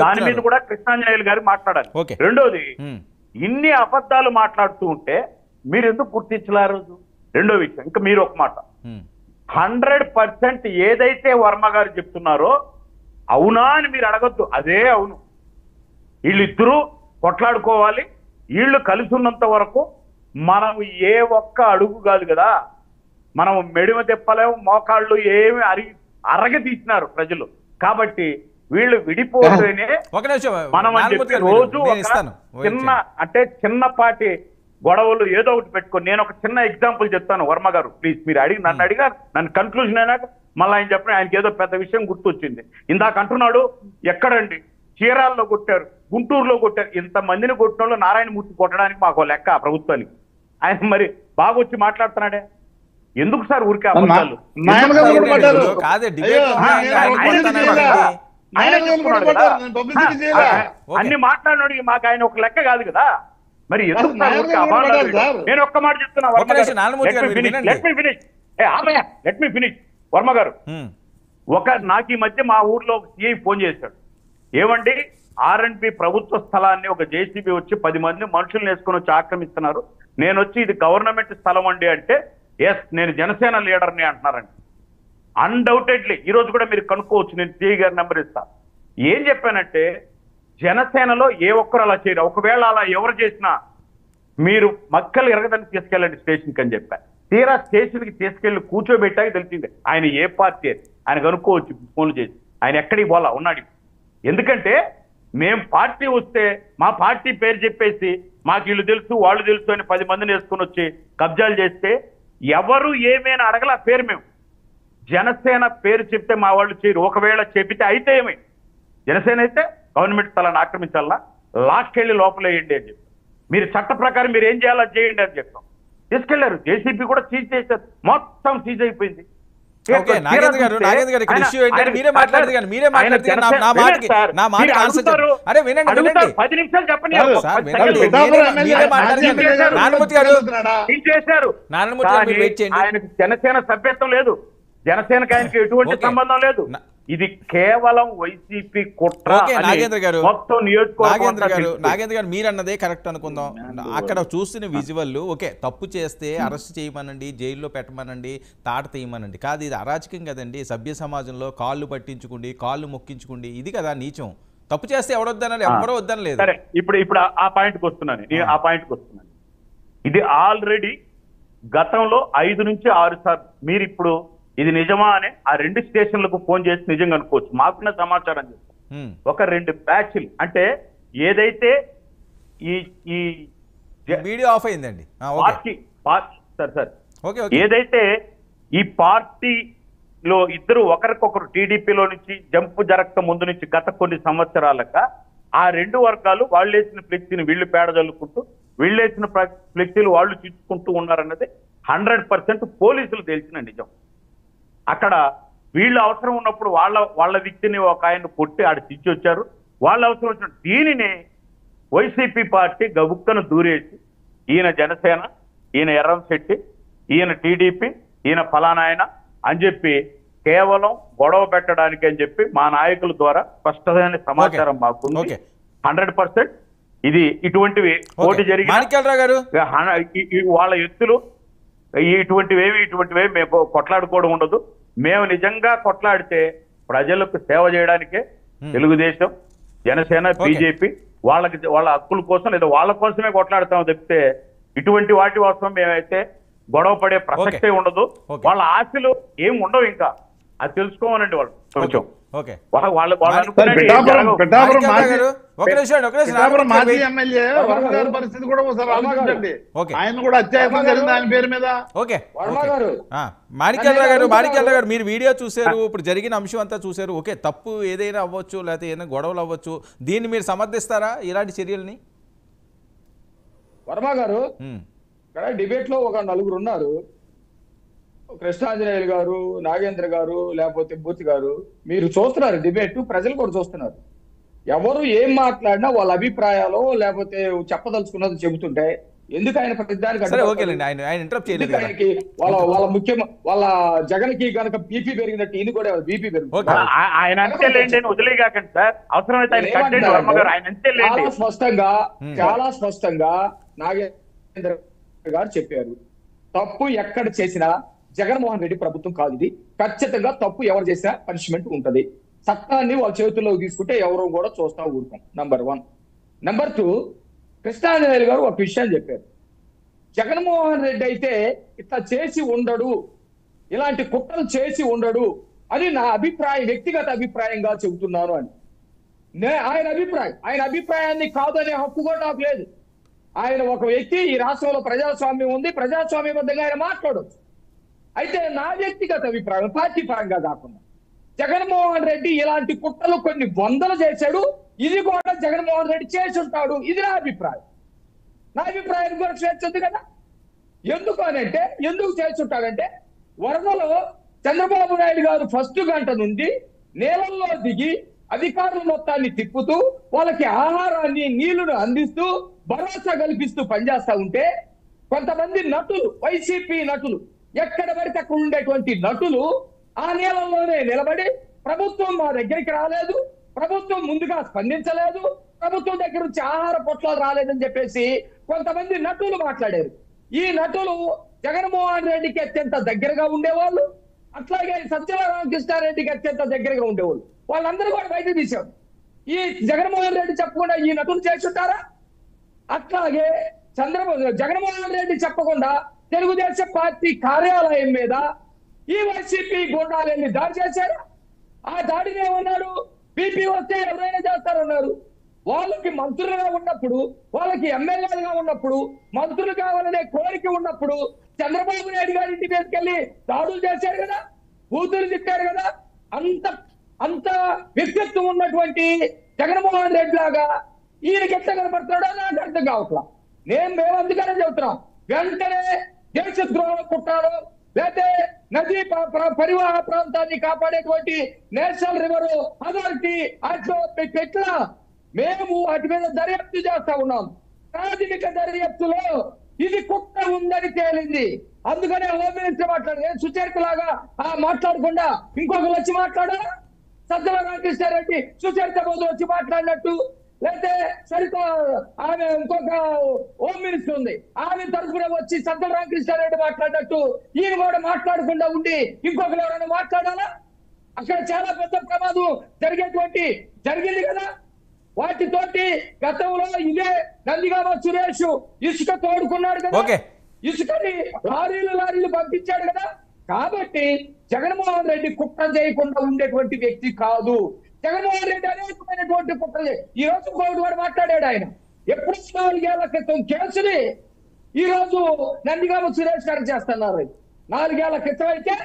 దాని మీద కూడా కృష్ణాంజనేయులు గారు మాట్లాడాలి. రెండోది, ఇన్ని అబద్ధాలు మాట్లాడుతూ ఉంటే మీరు ఎందుకు గుర్తించలేరు? రెండో విషయం, ఇంకా మీరు ఒక మాట, 100% ఏదైతే వర్మ గారు చెప్తున్నారో అవునా అని మీరు అడగద్దు, అదే అవును. వీళ్ళిద్దరూ కొట్లాడుకోవాలి, వీళ్ళు కలిసి ఉన్నంత వరకు మనం ఏ ఒక్క అడుగు కాదు కదా, మనం మెడిమ తిప్పలేము, మోకాళ్ళు ఏమి అరగ తీసినారు ప్రజలు. కాబట్టి వీళ్ళు విడిపోతేనే మనం రోజు చిన్నపాటి గొడవలు ఏదో ఒకటి పెట్టుకో. నేను ఒక చిన్న ఎగ్జాంపుల్ చెప్తాను వర్మ గారు, ప్లీజ్. మీరు నన్ను అడిగారు, నన్ను కన్క్లూజన్ అయినాక మళ్ళీ ఆయన చెప్పిన ఆయనకి ఏదో పెద్ద విషయం గుర్తొచ్చింది. ఇందాక అంటున్నాడు ఎక్కడండి, చీరాల్లో కొట్టారు, గుంటూరులో కొట్టారు, ఇంతమందిని కొట్టిన వాళ్ళు నారాయణమూర్తి కొట్టడానికి మాకు లెక్క ఆ ప్రభుత్వానికి. ఆయన మరి బాగా వచ్చి మాట్లాడుతున్నాడే, ఎందుకు సార్ ఊరికే అబద్ధాలు? అన్ని మాట్లాడినాడు, మాకు ఆయన ఒక లెక్క కాదు కదా. మరి ఎందుకు నేను ఒక్క మాట చెప్తున్నా, లెట్ మీ ఫినిష్ వర్మ గారు. నాకు ఈ మధ్య మా ఊర్లో ఒక సిఐ ఫోన్ చేశాడు, ఏమండి R&B ప్రభుత్వ స్థలాన్ని ఒక జేసీబీ వచ్చి 10 మంది మనుషులు వేసుకొని వచ్చి ఆక్రమిస్తున్నారు, నేను వచ్చి ఇది గవర్నమెంట్ స్థలం అండి అంటే, ఎస్ నేను జనసేన లీడర్ని అంటున్నారండి. అన్డౌటెడ్లీ ఈ రోజు కూడా మీరు కనుక్కోవచ్చు, నేను సిఐ గారి నెంబర్ ఇస్తా. ఏం చెప్పానంటే జనసేనలో ఏ ఒక్కరు అలా చేయరు, ఒకవేళ అలా ఎవరు చేసినా మీరు మక్కలు ఎరగదని తీసుకెళ్ళండి స్టేషన్కి అని చెప్పాను. తీరా స్టేషన్కి తీసుకెళ్లి కూర్చోబెట్టాక తెలిసిందే ఆయన ఏ పార్టీ అని. ఆయన కనుక్కోవచ్చు ఫోన్లు చేసి, ఆయన ఎక్కడికి పోలా ఉన్నాడు. ఎందుకంటే మేము పార్టీ వస్తే మా పార్టీ పేరు చెప్పేసి మాకు వీళ్ళు తెలుసు వాళ్ళు తెలుసు అని 10 మందిని వేసుకొని వచ్చి కబ్జాలు చేస్తే ఎవరు ఏమైనా అడగల పేరు. మేము జనసేన పేరు చెప్తే మా వాళ్ళు చేయరు. ఒకవేళ చెప్పితే అయితే ఏమి, జనసేన అయితే గవర్నమెంట్ స్థలాన్ని ఆక్రమించాలా, లాక్కెళ్ళి లోపలేయండి అని చెప్పి, మీరు చట్ట ప్రకారం మీరు ఏం చేయాలో చేయండి అని చెప్తాం. తీసుకెళ్లారు, జేసీబీ కూడా సీజ్ చేశారు, మొత్తం సీజ్ అయిపోయింది. ఓకే నాగేంద్ర గారు ఇక్కడ ఇష్యూ ఏంటంటే మీరే మాట్లాడదు కానీ మీరే మాట్లాడితే నా మాట ఆన్సర్ అరే వినండి 10 నిమిషాలు చెప్పండి. నారాయణమూర్తి గారు వెయిట్ చేయండి. ఆయనకు జనసేన సభ్యత్వం లేదు, జనసేనకి ఆయనకి ఎటువంటి సంబంధం లేదు. ఇది కేవలం వైసీపీ కుట్ర. నాగేంద్ర గారు మొత్తం నాగేంద్ర గారు మీరు అన్నదే కరెక్ట్ అనుకుందాం. అక్కడ చూస్తున్న విజువల్ ఓకే, తప్పు చేస్తే అరెస్ట్ చేయమనండి, జైల్లో పెట్టమనండి, తాట తీయమనండి. కాదు ఇది అరాచకం కదండి. సభ్య సమాజంలో కాళ్ళు పట్టించుకోండి, కాళ్ళు మొక్కించుకోండి, ఇది కదా నీచం. తప్పు చేస్తే ఎవరొద్దన్నారు, ఎవరో వద్దనలేదు. సరే ఇప్పుడు ఆ పాయింట్కి వస్తున్నాను నేను. ఇది ఆల్రెడీ గతంలో 5 నుంచి 6 సార్లు మీరు ఇప్పుడు ఇది నిజమా అని ఆ 2 స్టేషన్లకు ఫోన్ చేసి నిజంగా అనుకోవచ్చు. మాకున్న సమాచారం చెప్తాను. ఒక 2 బ్యాచ్లు అంటే ఏదైతే ఈ వీడియో ఆఫ్ అయిందండి ఏదైతే ఈ పార్టీలో ఇద్దరు ఒకరికొకరు టీడీపీలో నుంచి జంపు జరగక ముందు నుంచి గత కొన్ని సంవత్సరాలుగా ఆ 2 వర్గాలు వాళ్ళు వేసిన ఫ్లెక్సీని వీళ్ళు పేడ చల్లుకుంటూ, వీళ్ళు వేసిన ఫ్లెక్సీలు వాళ్ళు చిచ్చుకుంటూ ఉన్నారన్నది 100% పోలీసులు తెలిసిన నిజం. అక్కడ వీళ్ళు అవసరం ఉన్నప్పుడు వాళ్ళ వ్యక్తిని ఒక ఆయన కొట్టి ఆడ తెచ్చి వచ్చారు. వాళ్ళ అవసరం వచ్చిన దీనిని వైసీపీ పార్టీ గబుక్కను దూరేసి ఈయన జనసేన, ఈయన ఎర్రంశెట్టి, ఈయన టీడీపీ, ఈయన ఫలానా ఆయన అని చెప్పి కేవలం గొడవ పెట్టడానికి అని చెప్పి మా నాయకుల ద్వారా స్పష్టమైన సమాచారం మాకుంది. 100% ఇది ఇటువంటివి పోటీ జరిగి వాళ్ళ ఎత్తులు ఇటువంటివేవి మేము కొట్లాడుకోవడం ఉండదు. మేము నిజంగా కొట్లాడితే ప్రజలకు సేవ చేయడానికే తెలుగుదేశం, జనసేన, బీజేపీ వాళ్ళ హక్కుల కోసం లేదా వాళ్ళ కోసమే కొట్లాడతాం తప్పితే ఇటువంటి వాటి కోసం మేమైతే గొడవ పడే ప్రసక్తే ఉండదు. వాళ్ళ ఆశలు ఏం ఉండవు, ఇంకా అది తెలుసుకోమనండి వాళ్ళు కొంచెం. పరిస్థితి కూడా ఒకసారి ఆలోచించండి. ఆయన కూడా అత్యాచారం జరిగింది ఆయన పేరు మీద. మాణిక్యాలరావు గారు మీరు వీడియో చూశారు, ఇప్పుడు జరిగిన అంశం అంతా చూశారు. ఓకే తప్పు ఏదైనా అవ్వచ్చు, లేకపోతే ఏదైనా గొడవలు అవ్వచ్చు, దీన్ని మీరు సమర్థిస్తారా ఇలాంటి చర్యల్ని? వర్మ గారు ఇక్కడ డిబేట్ లో ఒక 4 ఉన్నారు, కృష్ణాంజనేయులు గారు, నాగేంద్ర గారు, లేకపోతే మూర్తి గారు. మీరు చూస్తున్నారు డిబేట్, ప్రజలు కూడా చూస్తున్నారు. ఎవరు ఏం మాట్లాడినా వాళ్ళ అభిప్రాయాలు లేకపోతే చెప్పదలుచుకున్నది చెబుతుంటే ఎందుకు ఆయన ప్రతిదానికి ఆయనకి వాళ్ళ ముఖ్యం వాళ్ళ జగన్ కి కనుక బీపీ పెరిగినట్టు ఇది కూడా బీపీ పెరుగుతుంది. చాలా స్పష్టంగా నాగేంద్ర గారు చెప్పారు, తప్పు ఎక్కడ చేసినా జగన్మోహన్ రెడ్డి ప్రభుత్వం కాదు ఇది. ఖచ్చితంగా తప్పు ఎవరు చేసినా పనిష్మెంట్ ఉంటది. చట్టాన్ని వాళ్ళ చేతుల్లోకి తీసుకుంటే ఎవరు కూడా చూస్తా ఊరుతాం. నంబర్ 1. నంబర్ 2, కృష్ణాంజనేయులు గారు ఒక విషయాన్ని చెప్పారు, జగన్మోహన్ రెడ్డి అయితే ఇట్లా చేసి ఉండడు, ఇలాంటి కుట్రలు చేసి ఉండడు అని నా అభిప్రాయం, వ్యక్తిగత అభిప్రాయంగా చెబుతున్నాను అని. ఆయన అభిప్రాయాన్ని కాదనే హక్కు కూడా నాకు లేదు. ఆయన ఒక వ్యక్తి, ఈ రాష్ట్రంలో ప్రజాస్వామ్యం ఉంది, ప్రజాస్వామ్యబద్ధంగా ఆయన మాట్లాడవచ్చు. అయితే నా వ్యక్తిగత అభిప్రాయం పార్టీ పరంగా కాకుండా జగన్మోహన్ రెడ్డి ఇలాంటి కుట్రలు కొన్ని 100 చేశాడు, ఇది కూడా జగన్మోహన్ రెడ్డి చేసి ఉంటాడు, ఇది నా అభిప్రాయం. నా అభిప్రాయం కూడా స్వేచ్ఛ ఉంది కదా. ఎందుకు అనంటే, ఎందుకు చేసి ఉంటాడంటే వరదలో చంద్రబాబు నాయుడు గారు ఫస్ట్ గంట నుండి నేలల్లో దిగి అధికారుల మొత్తాన్ని తిప్పుతూ వాళ్ళకి ఆహారాన్ని, నీళ్లను అందిస్తూ భరోసా కల్పిస్తూ పనిచేస్తా ఉంటే కొంతమంది నటులు, వైసీపీ నటులు, ఎక్కడ పడితే అక్కడ ఉండేటువంటి నటులు ఆ నీళ్ళలోనే నిలబడి ప్రభుత్వం మా దగ్గరికి రాలేదు, ప్రభుత్వం ముందుగా స్పందించలేదు, ప్రభుత్వం దగ్గర నుంచి ఆహార పొట్లాలు రాలేదని చెప్పేసి కొంతమంది నటులు మాట్లాడారు. ఈ నటులు జగన్మోహన్ రెడ్డికి అత్యంత దగ్గరగా ఉండేవాళ్ళు, అట్లాగే సజ్జల రామకృష్ణారెడ్డికి అత్యంత దగ్గరగా ఉండేవాళ్ళు. వాళ్ళందరూ కూడా బయట తీశారు. ఈ జగన్మోహన్ రెడ్డి చెప్పకుండా ఈ నటులు చేస్తుంటారా? అట్లాగే జగన్మోహన్ రెడ్డి చెప్పకుండా తెలుగుదేశం పార్టీ కార్యాలయం మీద ఈ వైసీపీ గుండాలన్నీ దాడి చేశారు. ఆ దాడిని ఏమన్నారు? బీపీ వస్తే ఎవరైనా చేస్తారన్నారు. వాళ్ళకి మంత్రులుగా ఉన్నప్పుడు, వాళ్ళకి ఎమ్మెల్యేలుగా ఉన్నప్పుడు, మంత్రులు కావాలనే కోరిక ఉన్నప్పుడు చంద్రబాబు నాయుడు గారి ఇంటి మీదకి వెళ్ళి దాడులు చేశారు కదా, బూతులు తిట్టారు కదా. అంత వ్యక్తిత్వం ఉన్నటువంటి జగన్మోహన్ రెడ్డి లాగా ఈయనకి ఎట్లా కనపడతాడో నాకు అర్థం కావట్లా. మేము అందుకనే చెబుతున్నాం, వెంటనే దేశద్రోహ కుట్రాలు లేకపోతే నదీ పరివాహ ప్రాంతాన్ని కాపాడేటువంటి నేషనల్ రివర్ అథారిటీ అట్లా పెట్టినా మేము వాటి మీద దర్యాప్తు చేస్తా ఉన్నాం. ప్రాథమిక దర్యాప్తులో ఇది కుట్ర ఉందని తేలింది. అందుకనే హోమ్ మినిస్టర్ మాట్లాడారు. సుచరితలాగా మాట్లాడకుండా ఇంకొకరు వచ్చి మాట్లాడా? సజ్జల రామకృష్ణారెడ్డి సుచరిత బోధ వచ్చి మాట్లాడినట్టు, లేకపోతే సరిత ఆమె ఇంకొక హోమ్ మినిస్టర్ ఉంది, ఆమె తరఫున వచ్చి సజ్జల రామకృష్ణారెడ్డి మాట్లాడినట్టు ఈయన కూడా మాట్లాడకుండా ఉండి ఇంకొకరు ఎవరైనా మాట్లాడాలా? అక్కడ చాలా పెద్ద ప్రమాదం జరిగింది కదా. వాటితోటి గతంలో ఇదే నందిగామ సురేష్ ఇసుక తోడుకున్నాడు కదా, ఇసుకని లారీలు పంపించాడు కదా. కాబట్టి జగన్మోహన్ రెడ్డి కుట్ర చేయకుండా ఉండేటువంటి వ్యక్తి కాదు. జగన్మోహన్ రెడ్డి అనేకమైనటువంటి కుట్ర ఈ రోజు కోవిడ్ వాడు మాట్లాడాడు. ఆయన ఎప్పుడు 4 ఏళ్ల క్రితం కేసుని ఈ రోజు నందిగామ సురేష్ గారు చేస్తున్నారు. 4 ఏళ్ల క్రితం అయితే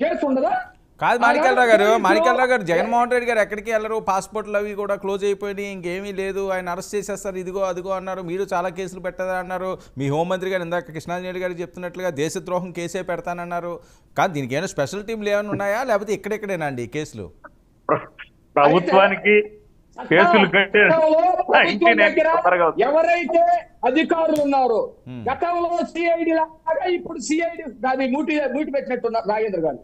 కేసు ఉండదా? కాదు మాణిక్యాలరావు గారు జగన్మోహన్ రెడ్డి గారు ఎక్కడికి వెళ్ళరు, పాస్పోర్ట్లు అవి కూడా క్లోజ్ అయిపోయినాయి, ఇంకేమీ లేదు, ఆయన అరెస్ట్ చేసేస్తారు, ఇదిగో అదిగో అన్నారు. మీరు చాలా కేసులు పెట్టదా అన్నారు. మీ హోంమంత్రి గారు ఇందాక కృష్ణారెడ్డి గారు చెప్తున్నట్లుగా దేశద్రోహం కేసే పెడతానన్నారు. కానీ దీనికి ఏమైనా స్పెషల్ టీంలు ఏమైనా ఉన్నాయా, లేకపోతే ఇక్కడెక్కడేనా అండి కేసులు? ప్రభుత్వానికి కేసులు ఎవరైతే అధికారులు ఉన్నారో గతంలో సిఐడి లాగా ఇప్పుడు సిఐడి దాన్ని మూటి పెట్టినట్టున్నారు నాగేంద్ర గారు.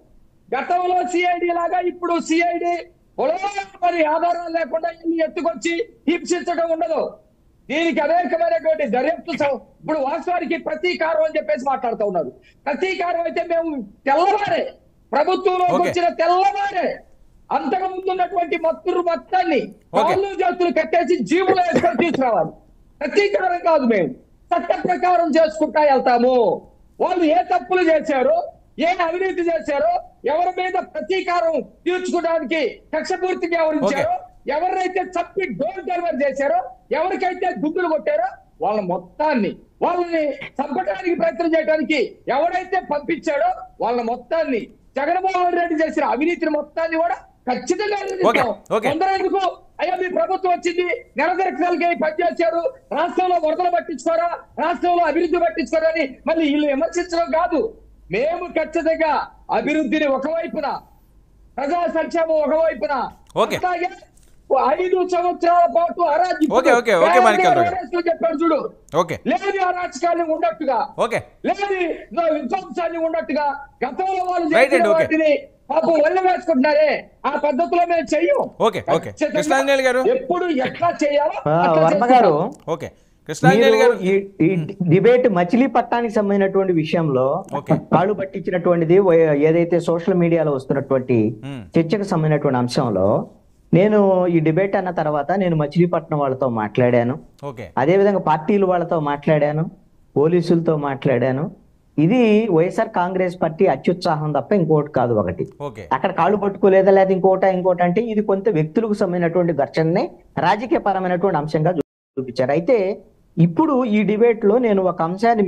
గతంలో సిఐడి లాగా ఇప్పుడు సిఐడి మరి ఆధారాలు లేకుండా ఎత్తుకొచ్చి హింసించడం ఉండదు. దీనికి అనేకమైనటువంటి దర్యాప్తు ఇప్పుడు వాస్తవానికి ప్రతీకారం అని చెప్పేసి మాట్లాడుతూ ఉన్నారు. ప్రతీకారం అయితే మేము తెల్లవారే ప్రభుత్వంలోకి వచ్చిన తెల్లవారే అంతకు ముందు ఉన్నటువంటి మొత్తాన్ని కాళ్ళు చేతులు కట్టేసి జీవులు వేసుకొని తీసుకురావాలి. ప్రతీకారం కాదు, మేము చట్ట ప్రకారం చేసుకుంటా వెళ్తాము. వాళ్ళు ఏ తప్పులు చేశారో, ఏ అవినీతి చేశారో, ఎవరి మీద ప్రతీకారం తీర్చుకోవడానికి కక్షపూర్తిగా వ్యవహరించారో, ఎవరైతే చప్పి డోర్ డెలివర్ చేశారో, ఎవరికైతే గుడ్డులు కొట్టారో వాళ్ళని చంపడానికి ప్రయత్నం చేయడానికి ఎవరైతే పంపించాడో వాళ్ళ మొత్తాన్ని, జగన్మోహన్ రెడ్డి చేసిన అవినీతిని మొత్తాన్ని కూడా ఖచ్చితంగా కొందరెందుకు అయ్యా మీ ప్రభుత్వం వచ్చింది నెలసరికలకి పనిచేశారు, రాష్ట్రంలో వరదలు పట్టించుకోరా, రాష్ట్రంలో అభివృద్ధి పట్టించుకోరా అని మళ్ళీ వీళ్ళు విమర్శించడం కాదు. మేము ఖచ్చితంగా అభివృద్ధిని ఒకవైపున, ప్రజా సంక్షేమం ఒకవైపున, అలాగే 5 సంవత్సరాల పాటు చెప్పాడు చూడు, లేని అరాచకాన్ని ఉన్నట్టుగా, లేని విధ్వంసాన్ని ఉన్నట్టుగా గతంలో వాళ్ళు చేసిన వాటిని పాపం ఒళ్ళు వేసుకుంటున్నారే, ఆ పద్ధతిలో మేము చెయ్యం. ఎప్పుడు ఎట్లా చేయాలో ఈ డిబేట్ మచిలీపట్నానికి సంబంధించినటువంటి విషయంలో కాళ్ళు పట్టించినటువంటిది ఏదైతే సోషల్ మీడియాలో వస్తున్నటువంటి చర్చకు సంబంధించినటువంటి అంశంలో నేను ఈ డిబేట్ అన్న తర్వాత నేను మచిలీపట్నం వాళ్ళతో మాట్లాడాను, అదేవిధంగా పార్టీల వాళ్ళతో మాట్లాడాను, పోలీసులతో మాట్లాడాను. ఇది వైఎస్ఆర్ కాంగ్రెస్ పార్టీ అత్యుత్సాహం తప్ప ఇంకోటి కాదు. ఒకటి అక్కడ కాళ్ళు పట్టుకోలేదా లేదా ఇంకోటి అంటే ఇది కొంత వ్యక్తులకు సంబంధించినటువంటి ఘర్షణని రాజకీయ పరమైనటువంటి అంశంగా చూపించారు. అయితే ఇప్పుడు ఈ డిబేట్ లో నేను ఒక అంశాన్ని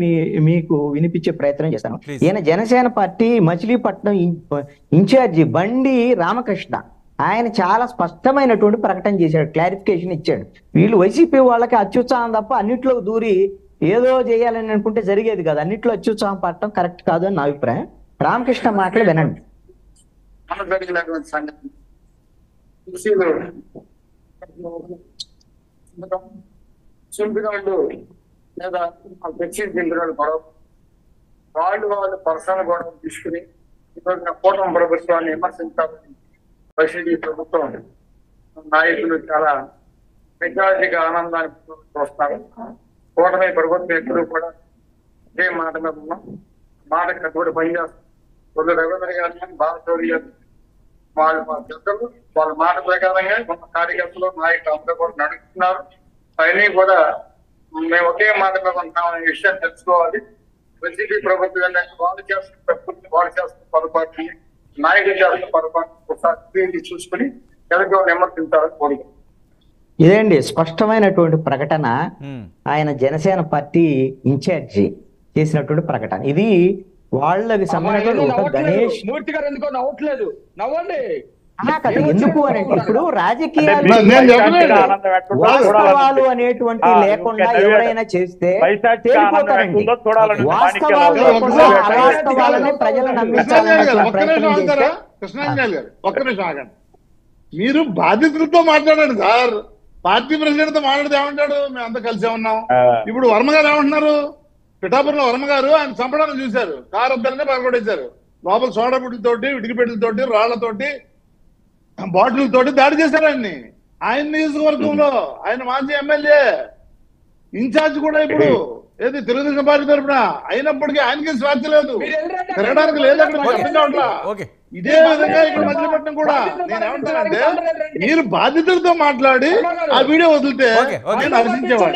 మీకు వినిపించే ప్రయత్నం చేస్తాను. ఈయన జనసేన పార్టీ మచిలీపట్నం ఇన్ఛార్జి బండి రామకృష్ణ ఆయన చాలా స్పష్టమైనటువంటి ప్రకటన చేశాడు, క్లారిఫికేషన్ ఇచ్చాడు. వీళ్ళు వైసీపీ వాళ్ళకి అత్యుత్సాహం తప్ప అన్నిట్లో దూరి ఏదో చేయాలని అనుకుంటే జరిగేది కాదు. అన్నిట్లో అత్యుత్సాహం పడటం కరెక్ట్ కాదు అని నా అభిప్రాయం. రామకృష్ణ మాటలు వినండి. చింపినోళ్ళు లేదా గొడవ వాళ్ళు పర్సనల్ గొడవ తీసుకుని ఈరోజు కూటమి ప్రభుత్వాన్ని విమర్శించాలని వైసీపీ ప్రభుత్వం నాయకులు చాలా మెజారిటీగా ఆనందాన్ని చూస్తారు. కూటమి ప్రభుత్వం ఎప్పుడు కూడా ఇదే మాట మీద ఉన్నాం, మాట కట్టుబడి పనిచేస్తాం. కొద్ది రవీంద్ర గారిని బాలచౌరి వాళ్ళ పెద్దలు వాళ్ళ మాట ప్రకారంగా కొంత కార్యకర్తలు నాయకులు అందరూ కూడా నడుస్తున్నారు. అవన్నీ కూడా మేము ఒకే మాట మీద ఉంటామనే విషయాన్ని తెలుసుకోవాలి. వైసీపీ ప్రభుత్వం వాళ్ళు చేస్తున్న వాళ్ళు చేస్తున్న పొరపాటుని, నాయకులు చేస్తున్న పొరపాటు ఒకసారి చూసుకుని ఎదుగు విమర్శించాలని కోరిక. ఇదేండి స్పష్టమైనటువంటి ప్రకటన. ఆయన జనసేన పార్టీ ఇన్ఛార్జి చేసినటువంటి ప్రకటన ఇది. వాళ్ళకి సంబంధించిన గణేష్ మూర్తి గారు ఎందుకో నవ్వట్లేదు, నవ్వండి. ఎందుకు అని ఇప్పుడు రాజకీయాలు వాస్తవాలు అనేటువంటి లేకుండా ఎవరైనా చేస్తే తేలిపోతారండి. వాస్తవాలు లేకుండా అవాస్తవాలని ప్రజలు నమ్మించాలని ప్రయత్నం చేస్తే. కృష్ణాంజలి గారు ఒక్క నిమిషం ఆగండి. మీరు బాధితులతో మాట్లాడండి సార్. పార్టీ ప్రెసిడెంట్ తో మాట్లాడితే ఏమంటాడు? మేము అంతా కలిసే ఉన్నాం. ఇప్పుడు వర్మ గారు ఏమంటున్నారు? పిఠాపురంలో వర్మ గారు ఆయన చంపడానికి చూశారు, కారు అద్దరినే పగలగొట్టేశారు. లోపల సోడా బుడ్లతోటి, ఇటుకపెట్టెలతోటి, రాళ్లతోటి, బాటిల్తోటి దాడి చేశారు ఆయన్ని. ఆయన నియోజకవర్గంలో ఆయన మాజీ ఎమ్మెల్యే, ఇన్ఛార్జ్ కూడా ఇప్పుడు ఏది తెలుగుదేశం పార్టీ తరఫున. అయినప్పటికీ ఆయనకి స్వేచ్ఛ లేదు, తిరగడానికి లేదు. అక్కడ అర్థం కావట్లా. ఇదే విధంగా ఇక్కడ మచిలీపట్నం కూడా నేను ఏమంటానంటే, మీరు బాధితులతో మాట్లాడి ఆ వీడియో వదిలితే నేను హర్షించేవాడు.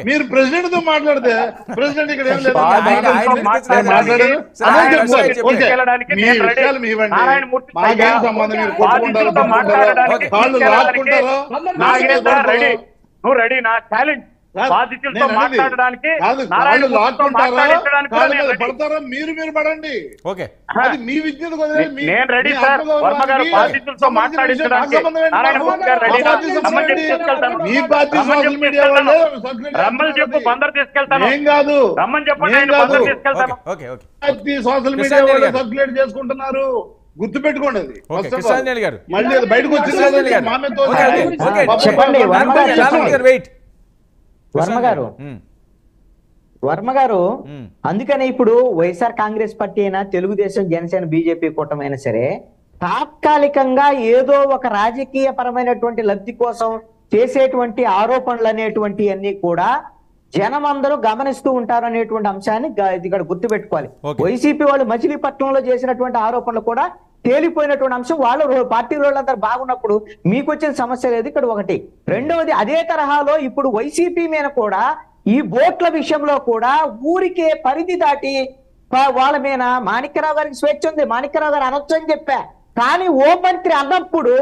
మీరు ప్రెసిడెంట్ తో మాట్లాడితే ప్రెసిడెంట్ ఇక్కడ ఏం లేదు మాట్లాడారు. మీ విషయాలు మీవండి, మాకేం సంబంధం. మీరు కొట్టుకుంటారో కాళ్ళు లాక్కుంటారో నువ్వు రెడీ నా ఛాలెంజ్ బాధితులతో మాట్లాడడానికి పడతారా? మీరు పడండి. అది మీ విజ్ఞత. నేను రెడీ సార్. వర్మ గారు బాధితులతో మాట్లాడించడానికి రమ్మని చెప్పు, బందరు తీసుకెళ్తాను. ఏం కాదు, రమ్మని చెప్పండి, బందరు తీసుకెళ్తాను. సోషల్ మీడియా వాళ్ళు సర్క్యులేట్ చేసుకుంటున్నారు, గుర్తుపెట్టుకోండి. అది మళ్ళీ అది బయటకు వచ్చింది. చెప్పండి వర్మ గారు. అందుకనే ఇప్పుడు వైఎస్ఆర్ కాంగ్రెస్ పార్టీ అయినా, తెలుగుదేశం, జనసేన, బీజేపీ కూటమైనా సరే తాత్కాలికంగా ఏదో ఒక రాజకీయ పరమైనటువంటి లబ్ధి కోసం చేసేటువంటి ఆరోపణలు అనేటువంటి అన్ని కూడా జనం అందరూ గమనిస్తూ ఉంటారు అనేటువంటి అంశాన్ని ఇక్కడ గుర్తుపెట్టుకోవాలి. వైసీపీ వాళ్ళు మచిలీపట్నంలో చేసినటువంటి ఆరోపణలు కూడా తేలిపోయినటువంటి అంశం. వాళ్ళు పార్టీ వాళ్ళందరూ బాగున్నప్పుడు మీకు వచ్చిన సమస్య లేదు. ఇక్కడ ఒకటి. రెండవది, అదే తరహాలో ఇప్పుడు వైసీపీ మీద కూడా ఈ బోట్ల విషయంలో కూడా ఊరికే పరిధి దాటి వాళ్ళ మీద మాణిక్యరావు గారికి స్వేచ్ఛ ఉంది, మాణిక్యరావు గారు అనొచ్చు అని చెప్పా. కానీ మంత్రి అన్నప్పుడు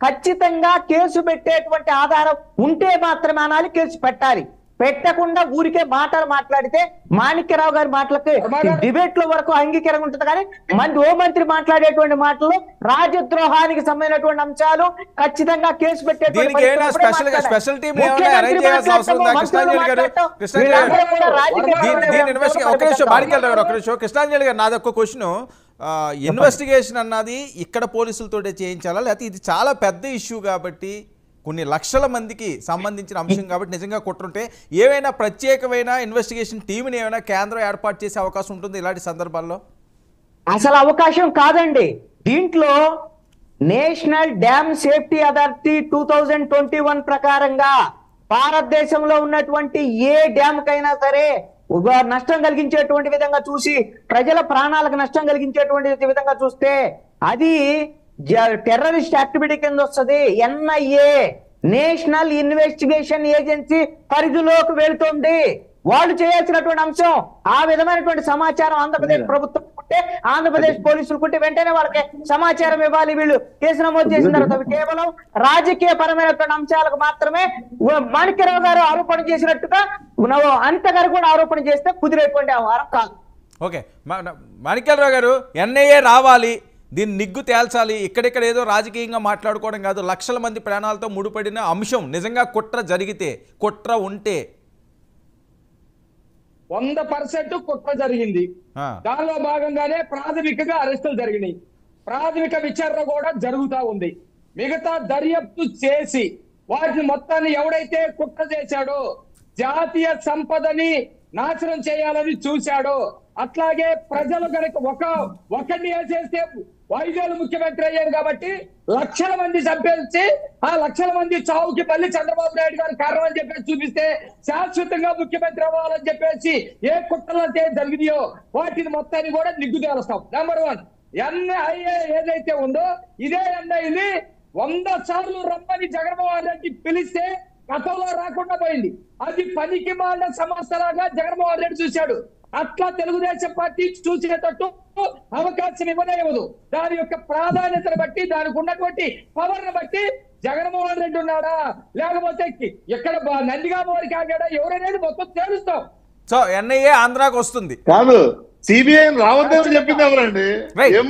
ఖచ్చితంగా కేసు పెట్టేటువంటి ఆధారం ఉంటే మాత్రమే అనాలి, కేసు పెట్టాలి. పెట్టకుండా ఊరికే మాటలు మాట్లాడితే మాణిక్యరావు గారి మాటలకి డిబేట్ లో వరకు అంగీకారం ఉంటుంది. కానీ మంత్రి మాట్లాడేటువంటి మాటలు రాజద్రోహానికి సంబంధించినటువంటి అంశాలు ఖచ్చితంగా కేసు కృష్ణాంజలి గారు నాదొక్క క్వశ్చన్. ఇన్వెస్టిగేషన్ అన్నది ఇక్కడ పోలీసులతోటే చేయించాలా, లేకపోతే ఇది చాలా పెద్ద ఇష్యూ కాబట్టి కొన్ని లక్షల మందికి సంబంధించిన అంశం కాబట్టి నిజంగా కుట్రుంటే ఏవైనా ప్రత్యేకమైన ఇన్వెస్టిగేషన్ టీంని ఏమైనా కేంద్రం ఏర్పాటు చేసే అవకాశం ఉంటుంది ఇలాంటి సందర్భాల్లో? అసలు అవకాశం కాదండి. దీంట్లో నేషనల్ డ్యామ్ సేఫ్టీ అథారిటీ 2021 ప్రకారంగా భారతదేశంలో ఉన్నటువంటి ఏ డ్యామ్ కైనా సరే నష్టం కలిగించేటువంటి విధంగా చూసి, ప్రజల ప్రాణాలకు నష్టం కలిగించేటువంటి విధంగా చూస్తే అది టెర్రరిస్ట్ యాక్టివిటీ కింద వస్తుంది. NIA నేషనల్ ఇన్వెస్టిగేషన్ ఏజెన్సీ పరిధిలోకి వెళ్తుంది. వాళ్ళు చేయాల్సినటువంటి అంశం ఆ విధమైనటువంటి సమాచారం ఆంధ్రప్రదేశ్ ప్రభుత్వం ఉంటే, ఆంధ్రప్రదేశ్ పోలీసులు వెంటనే వాళ్ళకి సమాచారం ఇవ్వాలి. వీళ్ళు కేసు నమోదు చేసిన తర్వాత కేవలం రాజకీయ పరమైనటువంటి అంశాలకు మాత్రమే మాణిక్యరావు గారు ఆరోపణ చేసినట్టుగా అనిత గారు కూడా ఆరోపణ చేస్తే కుదిరేటువంటి వ్యవహారం కాదు. ఓకే మాణిక్యరావు గారు, NIA రావాలి, దీన్ని నిగ్గు తేల్చాలి. ఇక్కడిక్కడ ఏదో రాజకీయంగా మాట్లాడుకోవడం కాదు. లక్షల మంది ప్రాణాలతో ముడిపడిన అంశం నిజంగా కుట్ర జరిగితే, కుట్ర ఉంటే 100% కుట్ర జరిగింది. దానిలో భాగంగానే ప్రాథమికంగా అరెస్టులు జరిగినాయి. ప్రాథమిక విచారణ కూడా జరుగుతా ఉంది. మిగతా దర్యాప్తు చేసి వాటిని మొత్తాన్ని ఎవడైతే కుట్ర చేశాడో, జాతీయ సంపదని నాశనం చేయాలని చూశాడో, అట్లాగే ప్రజలు కనుక ఒకరిని వేసేస్తే 5 ఏళ్ళు ముఖ్యమంత్రి అయ్యారు కాబట్టి లక్షల మంది చంపేసి ఆ లక్షల మంది చావుకి మళ్ళీ చంద్రబాబు నాయుడు గారు కారణం అని చెప్పేసి చూపిస్తే శాశ్వతంగా ముఖ్యమంత్రి అవ్వాలని చెప్పేసి ఏ కుట్రలు అయితే జరిగినాయో వాటిని మొత్తాన్ని కూడా నిగ్గు తేలుస్తాం. నెంబర్ 1 NIA ఏదైతే ఉందో ఇదే NIA 100 సార్లు రమ్మని జగన్మోహన్ రెడ్డి పిలిస్తే గతంలో రాకుండా పోయింది. అది పనికి మాలిన సంస్థలాగా జగన్మోహన్ రెడ్డి చూశాడు. అట్లా తెలుగుదేశం పార్టీ చూసేటట్టు అవకాశం ఇవ్వదు. దాని యొక్క ప్రాధాన్యతను బట్టి దానికి ఉన్నటువంటి పవర్ ను బట్టి జగన్మోహన్ రెడ్డి ఉన్నాడా లేకపోతే ఎక్కడ నందిగామోరికి ఆగాడా ఎవరనేది మొత్తం తేలుస్తాం. సో NIA ఆంధ్రాకి వస్తుంది కాదు, సిబిఐ రావద్దని చెప్పింది ఎవరండి?